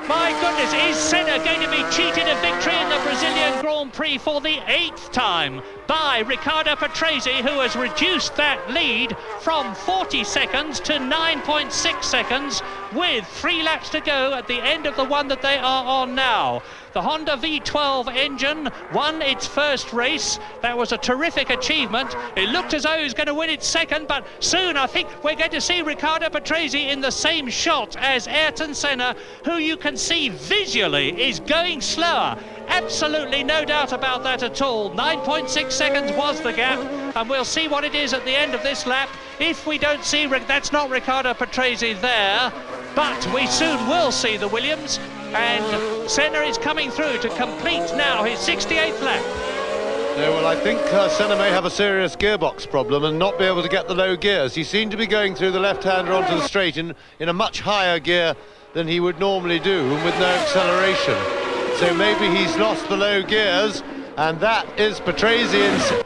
My goodness, is Senna going to be cheated of victory in the Brazilian Grand Prix for the 8th time by Riccardo Patrese, who has reduced that lead from 40 seconds to 9.6 seconds with 3 laps to go at the end of the one that they are on now. The Honda V12 engine won its first race. That was a terrific achievement. It looked as though he was going to win its second, but soon I think we're going to see Riccardo Patrese in the same shot as Ayrton Senna, who you can see visually is going slower. Absolutely no doubt about that at all. 9.6 seconds was the gap, and we'll see what it is at the end of this lap. If we don't see, that's not Riccardo Patrese there, but we soon will see the Williams, and Senna is coming through to complete now his 68th lap. No, well, I think Senna may have a serious gearbox problem and not be able to get the low gears. He seemed to be going through the left-hander onto the straight in a much higher gear than he would normally do, and with no acceleration. So maybe he's lost the low gears, and that is Patrese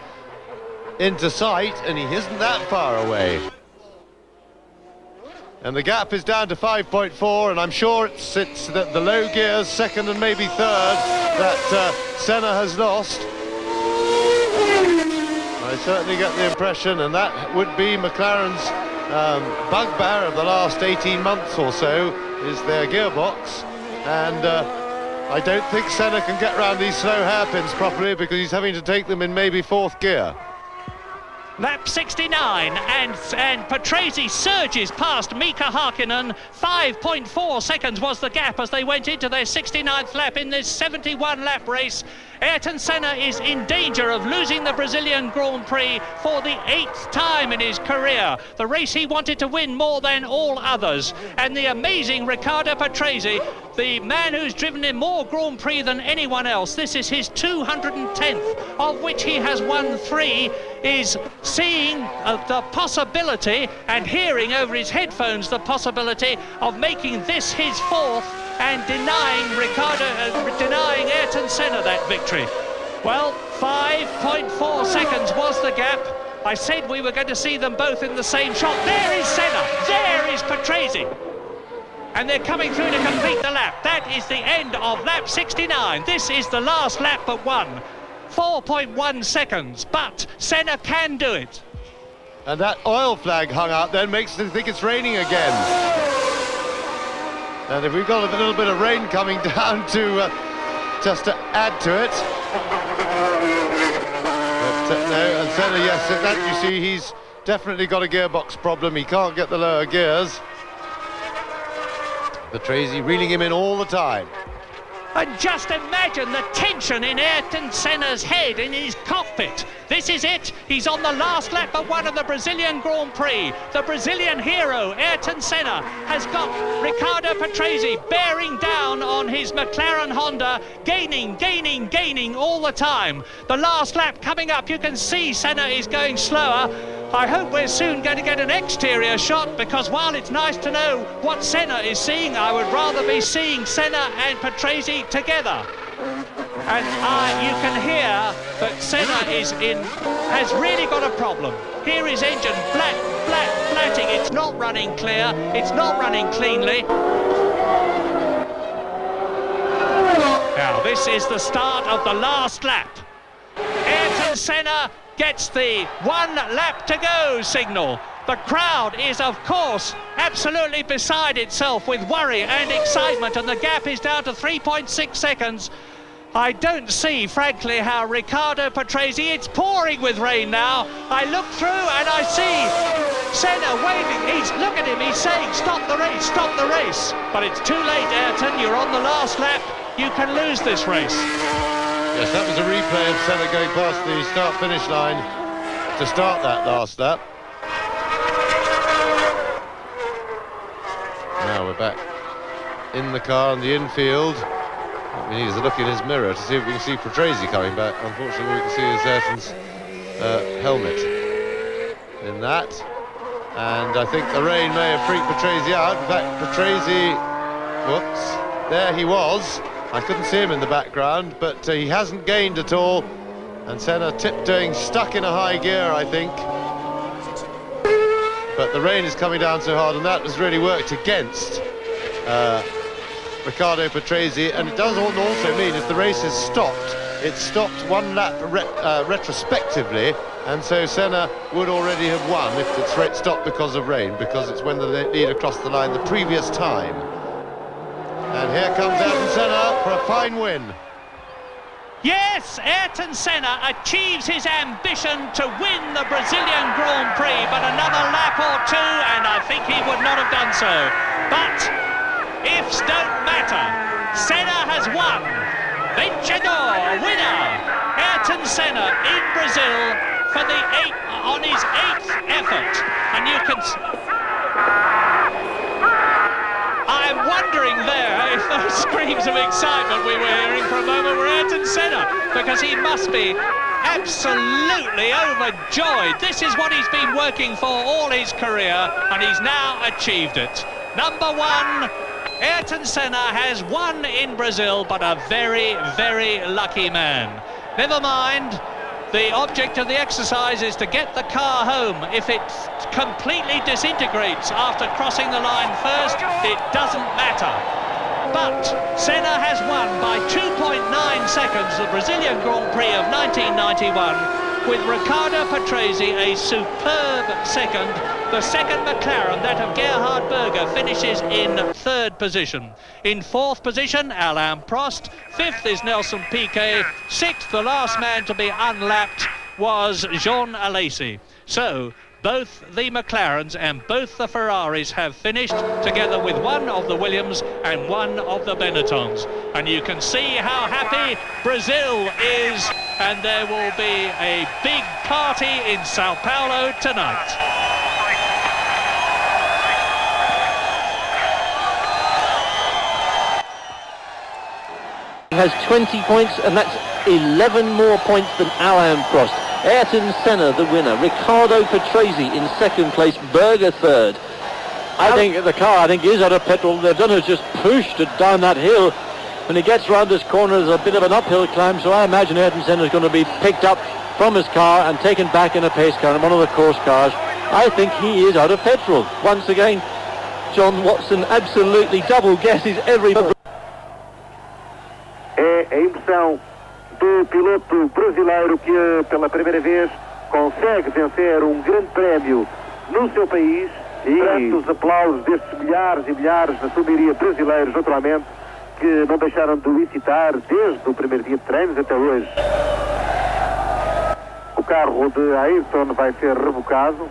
into sight, and he isn't that far away. And the gap is down to 5.4, and I'm sure it's the low gears, second and maybe third, that Senna has lost. I certainly get the impression, and that would be McLaren's bugbear of the last 18 months or so, is their gearbox. And I don't think Senna can get round these slow hairpins properly, because he's having to take them in maybe 4th gear. Lap 69, and Patrese surges past Mika Hakkinen. 5.4 seconds was the gap as they went into their 69th lap in this 71-lap race. Ayrton Senna is in danger of losing the Brazilian Grand Prix for the 8th time in his career. The race he wanted to win more than all others. And the amazing Riccardo Patrese, the man who's driven in more Grand Prix than anyone else, this is his 210th, of which he has won 3, is seeing the possibility and hearing over his headphones the possibility of making this his 4th and denying Ayrton Senna that victory. Well, 5.4 seconds was the gap. I said we were going to see them both in the same shot. There is Senna, there is Patrese, and they're coming through to complete the lap. That is the end of lap 69. This is the last lap but one. 4.1 seconds, but Senna can do it. And that oil flag hung out then makes them think it's raining again. And if we've got a little bit of rain coming down to just to add to it. But no, and Senna, yes, that you see, he's definitely got a gearbox problem. He can't get the lower gears. Patrese reeling him in all the time. And just imagine the tension in Ayrton Senna's head, in his cockpit. This is it. He's on the last lap but one of the Brazilian Grand Prix. The Brazilian hero, Ayrton Senna, has got Riccardo Patrese bearing down on his McLaren Honda, gaining all the time. The last lap coming up, you can see Senna is going slower. I hope we're soon going to get an exterior shot, because while it's nice to know what Senna is seeing, I would rather be seeing Senna and Patrese together. And you can hear that Senna has really got a problem. Here his engine flatting. It's not running clear. It's not running cleanly. Now this is the start of the last lap. Ayrton Senna gets the 1 lap to go signal. The crowd is, of course, absolutely beside itself with worry and excitement, and the gap is down to 3.6 seconds. I don't see, frankly, how Riccardo Patrese, it's pouring with rain now. I look through and I see Senna waving. He's look at him, he's saying, stop the race, stop the race. But it's too late, Ayrton, you're on the last lap. You can lose this race. Yes, that was a replay of Senna going past the start-finish line to start that last lap. Now we're back in the car in the infield. What we need is a look in his mirror to see if we can see Patrese coming back. Unfortunately, we can see his Ayrton's helmet in that. And I think the rain may have freaked Patrese out. In fact, Patrese, whoops, there he was. I couldn't see him in the background, but he hasn't gained at all. And Senna tiptoeing, stuck in a high gear, I think. But the rain is coming down so hard, and that has really worked against Riccardo Patrese. And it does also mean if the race is stopped, it's stopped one lap retrospectively, and so Senna would already have won if it's stopped because of rain, because it's when they lead across the line the previous time. And here comes Ayrton Senna for a fine win. Yes, Ayrton Senna achieves his ambition to win the Brazilian Grand Prix, but another lap or two, and I think he would not have done so. But ifs don't matter. Senna has won. Vencedor, winner, Ayrton Senna in Brazil on his 8th effort. And you can... I'm wondering there if those screams of excitement we were hearing for a moment were Ayrton Senna, because he must be absolutely overjoyed. This is what he's been working for all his career, and he's now achieved it. Number one, Ayrton Senna has won in Brazil, but a very, very lucky man. Never mind, the object of the exercise is to get the car home. If it completely disintegrates after crossing the line first, it doesn't matter. But Senna has won by 2.9 seconds the Brazilian Grand Prix of 1991, with Riccardo Patrese a superb second. The second McLaren, that of Gerhard Berger, finishes in 3rd position. In 4th position, Alain Prost. 5th is Nelson Piquet. 6th, the last man to be unlapped, was Jean Alesi. So both the McLarens and both the Ferraris have finished, together with one of the Williams and one of the Benettons. And you can see how happy Brazil is, and there will be a big party in Sao Paulo tonight. He has 20 points, and that's 11 more points than Alain Prost. Ayrton Senna, the winner. Riccardo Patrese in 2nd place. Berger 3rd. I think the car, is out of petrol. They've done is just pushed it down that hill. When he gets round this corner, there's a bit of an uphill climb, so I imagine Ayrton Senna is going to be picked up from his car and taken back in a pace car, in one of the course cars. I think he is out of petrol. Once again, John Watson absolutely double guesses every... É a impressão do piloto brasileiro que pela primeira vez consegue vencer um grande prémio no seu país, e perante os aplausos destes milhares e milhares na sua maioria brasileiros, naturalmente, que não deixaram de o incitar desde o primeiro dia de treinos até hoje. O carro de Ayrton vai ser rebocado.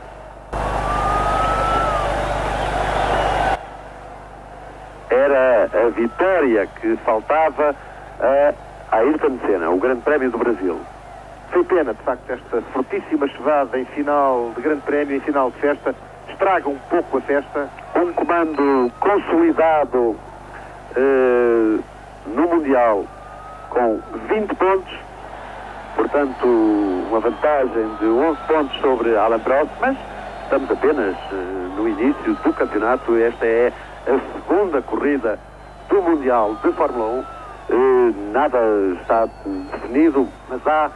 Era a vitória que faltava a Ayrton Senna, o Grande Prémio do Brasil. Foi pena, de facto, esta fortíssima chuvada em final de Grande Prémio, em final de festa, estraga um pouco a festa. Um comando consolidado no Mundial com 20 pontos, portanto uma vantagem de 11 pontos sobre Alain Prost, mas estamos apenas no início do campeonato. Esta é a 2ª corrida do Mundial de Fórmula 1. Nada está definido, mas há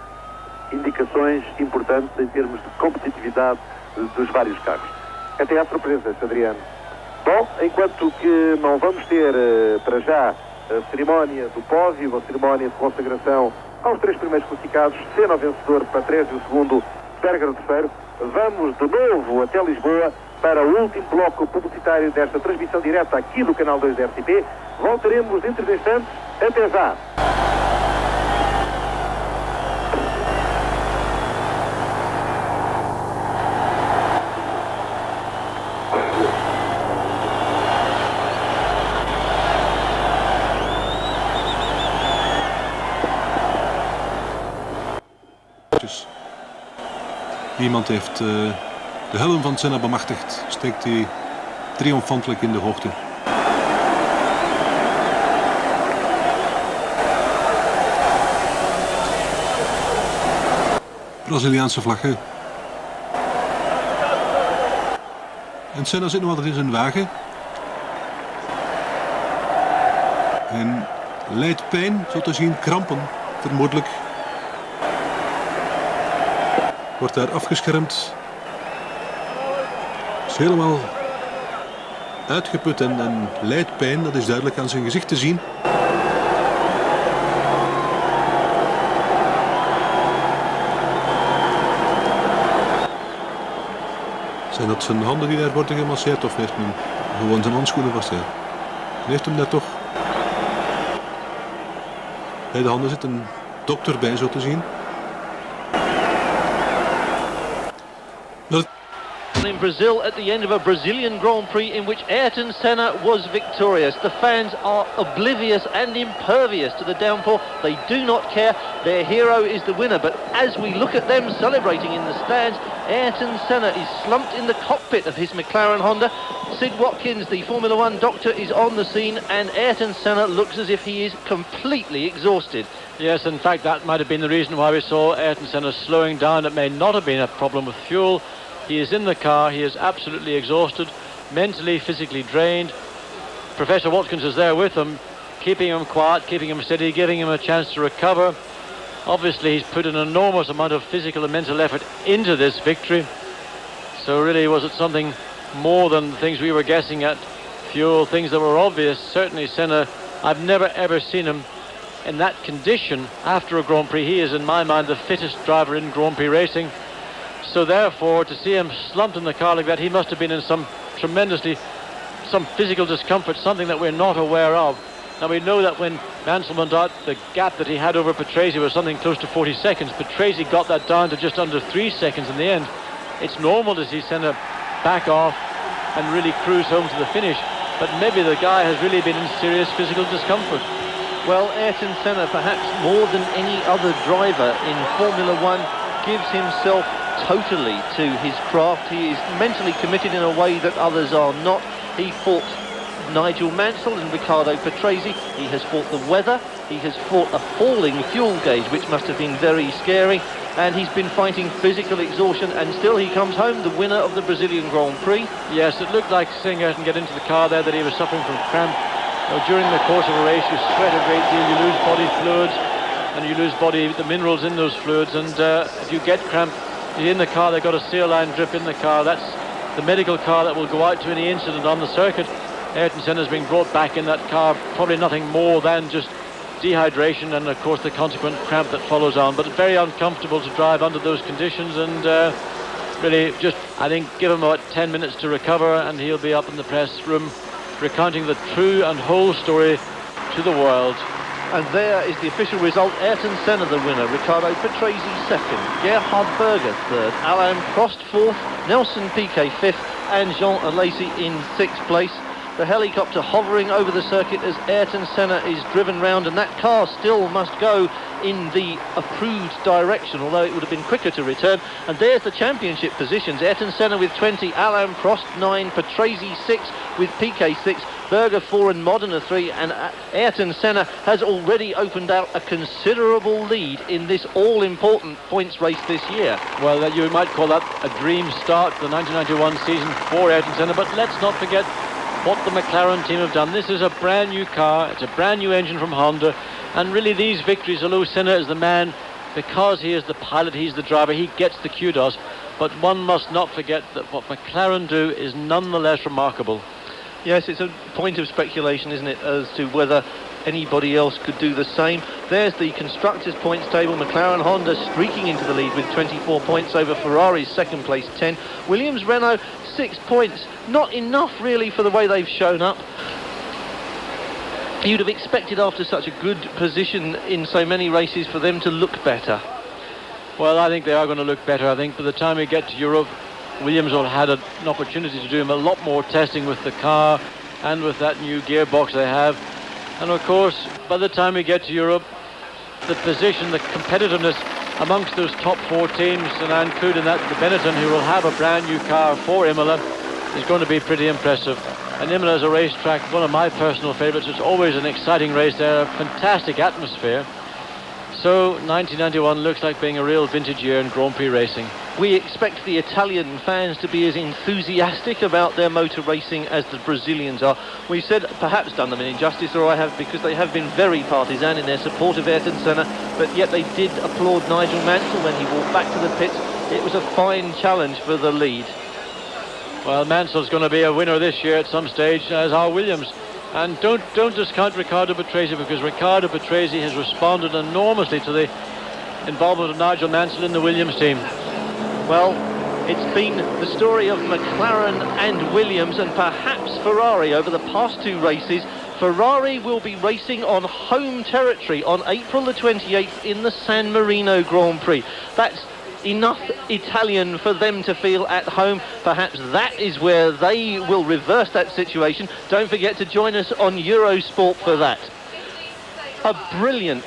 indicações importantes em termos de competitividade dos vários carros. Até há surpresas, Adriano. Bom, enquanto que não vamos ter para já a cerimónia do pódio, a cerimónia de consagração aos 3 primeiros classificados, Senna o vencedor, Patrese o segundo, Berger o terceiro, vamos de novo até Lisboa para o último bloco publicitário desta transmissão direta aqui do canal 2 da RTP. Voltaremos dentro de instantes. Até já! Iemand heeft de helm van Senna bemachtigd. Steekt hij triomfantelijk in de hoogte. Braziliaanse vlaggen. En Senna zit nog altijd in zijn wagen. En lijdt pijn, zo te zien krampen, vermoedelijk. Wordt daar afgeschermd. Is helemaal uitgeput en lijdt pijn, dat is duidelijk aan zijn gezicht te zien. Zijn dat zijn handen die daar worden gemasseerd of heeft men gewoon zijn handschoenen vast? Ja. Heeft hem daar toch? Bij de handen zit een dokter bij, zo te zien. In Brazil at the end of a Brazilian Grand Prix in which Ayrton Senna was victorious. The fans are oblivious and impervious to the downpour. They do not care. Their hero is the winner. But as we look at them celebrating in the stands, Ayrton Senna is slumped in the cockpit of his McLaren Honda. Sid Watkins, the Formula One doctor, is on the scene, and Ayrton Senna looks as if he is completely exhausted. Yes, in fact, that might have been the reason why we saw Ayrton Senna slowing down. It may not have been a problem with fuel. He is in the car, he is absolutely exhausted, mentally, physically drained. Professor Watkins is there with him, keeping him quiet, keeping him steady, giving him a chance to recover. Obviously, he's put an enormous amount of physical and mental effort into this victory. So really, was it something more than the things we were guessing at? Fuel, things that were obvious. Certainly Senna, I've never ever seen him in that condition after a Grand Prix. He is, in my mind, the fittest driver in Grand Prix racing. So therefore, to see him slumped in the car like that, he must have been in some physical discomfort, something that we're not aware of. Now we know that when Mansell went out, the gap that he had over Patrese was something close to 40 seconds. Patrese got that down to just under 3 seconds in the end. It's normal to see Senna back off and really cruise home to the finish, but maybe the guy has really been in serious physical discomfort. Well, Ayrton Senna, perhaps more than any other driver in Formula One, gives himself totally to his craft. He is mentally committed in a way that others are not. He fought Nigel Mansell and Riccardo Patrese. He has fought the weather. He has fought a falling fuel gauge, which must have been very scary. And he's been fighting physical exhaustion, and still he comes home the winner of the Brazilian Grand Prix. Yes, it looked like seeing Ayrton get into the car there that he was suffering from cramp. During the course of a race, you sweat a great deal, you lose body fluids, and you lose the minerals in those fluids, and if you get cramp, you're in the car, they've got a saline drip in the car. That's the medical car that will go out to any incident on the circuit. Ayrton Senna has been brought back in that car, probably nothing more than just dehydration and of course the consequent cramp that follows on, but very uncomfortable to drive under those conditions, and really just, I think, give him about 10 minutes to recover and he'll be up in the press room recounting the true and whole story to the world. And there is the official result. Ayrton Senna the winner, Riccardo Patrese second, Gerhard Berger third, Alain Prost fourth, Nelson Piquet fifth, and Jean Alesi in sixth place. The helicopter hovering over the circuit as Ayrton Senna is driven round, and that car still must go in the approved direction, although it would have been quicker to return. And there's the championship positions. Ayrton Senna with 20, Alain Prost 9, Patrese 6 with Piquet 6, Berger 4 and Modena 3, and Ayrton Senna has already opened out a considerable lead in this all-important points race this year. Well, you might call that a dream start to the 1991 season for Ayrton Senna, but let's not forget what the McLaren team have done. This is a brand new car, it's a brand new engine from Honda, and really these victories, although Senna is the man, because he is the pilot, he's the driver, he gets the kudos, but one must not forget that what McLaren do is nonetheless remarkable. Yes, it's a point of speculation, isn't it, as to whether anybody else could do the same. There's the constructors' points table. McLaren Honda streaking into the lead with 24 points over Ferrari's second place 10. Williams Renault 6 points. Not enough really for the way they've shown up. You'd have expected after such a good position in so many races for them to look better. Well, I think they are going to look better. I think by the time we get to Europe, Williams will have had an opportunity to do a lot more testing with the car and with that new gearbox they have. And of course, by the time we get to Europe, the position, the competitiveness amongst those top 4 teams, and I include in that the Benetton, who will have a brand new car for Imola, is going to be pretty impressive. And Imola is a racetrack, one of my personal favourites. It's always an exciting race there, a fantastic atmosphere. So 1991 looks like being a real vintage year in Grand Prix racing. We expect the Italian fans to be as enthusiastic about their motor racing as the Brazilians are. We said perhaps done them an injustice, or I have, because they have been very partisan in their support of Ayrton Senna, but yet they did applaud Nigel Mansell when he walked back to the pits. It was a fine challenge for the lead. Well, Mansell's going to be a winner this year at some stage, as are Williams. And don't discount Riccardo Patrese, because Riccardo Patrese has responded enormously to the involvement of Nigel Mansell in the Williams team. Well, it's been the story of McLaren and Williams, and perhaps Ferrari over the past 2 races. Ferrari will be racing on home territory on April the 28th in the San Marino Grand Prix. That's enough Italian for them to feel at home. Perhaps that is where they will reverse that situation. Don't forget to join us on Eurosport for that. A brilliant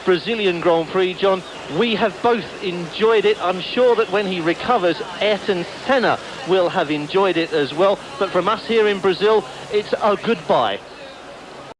Brazilian Grand Prix, John. We have both enjoyed it. I'm sure that when he recovers, Ayrton Senna will have enjoyed it as well. But from us here in Brazil, it's a goodbye.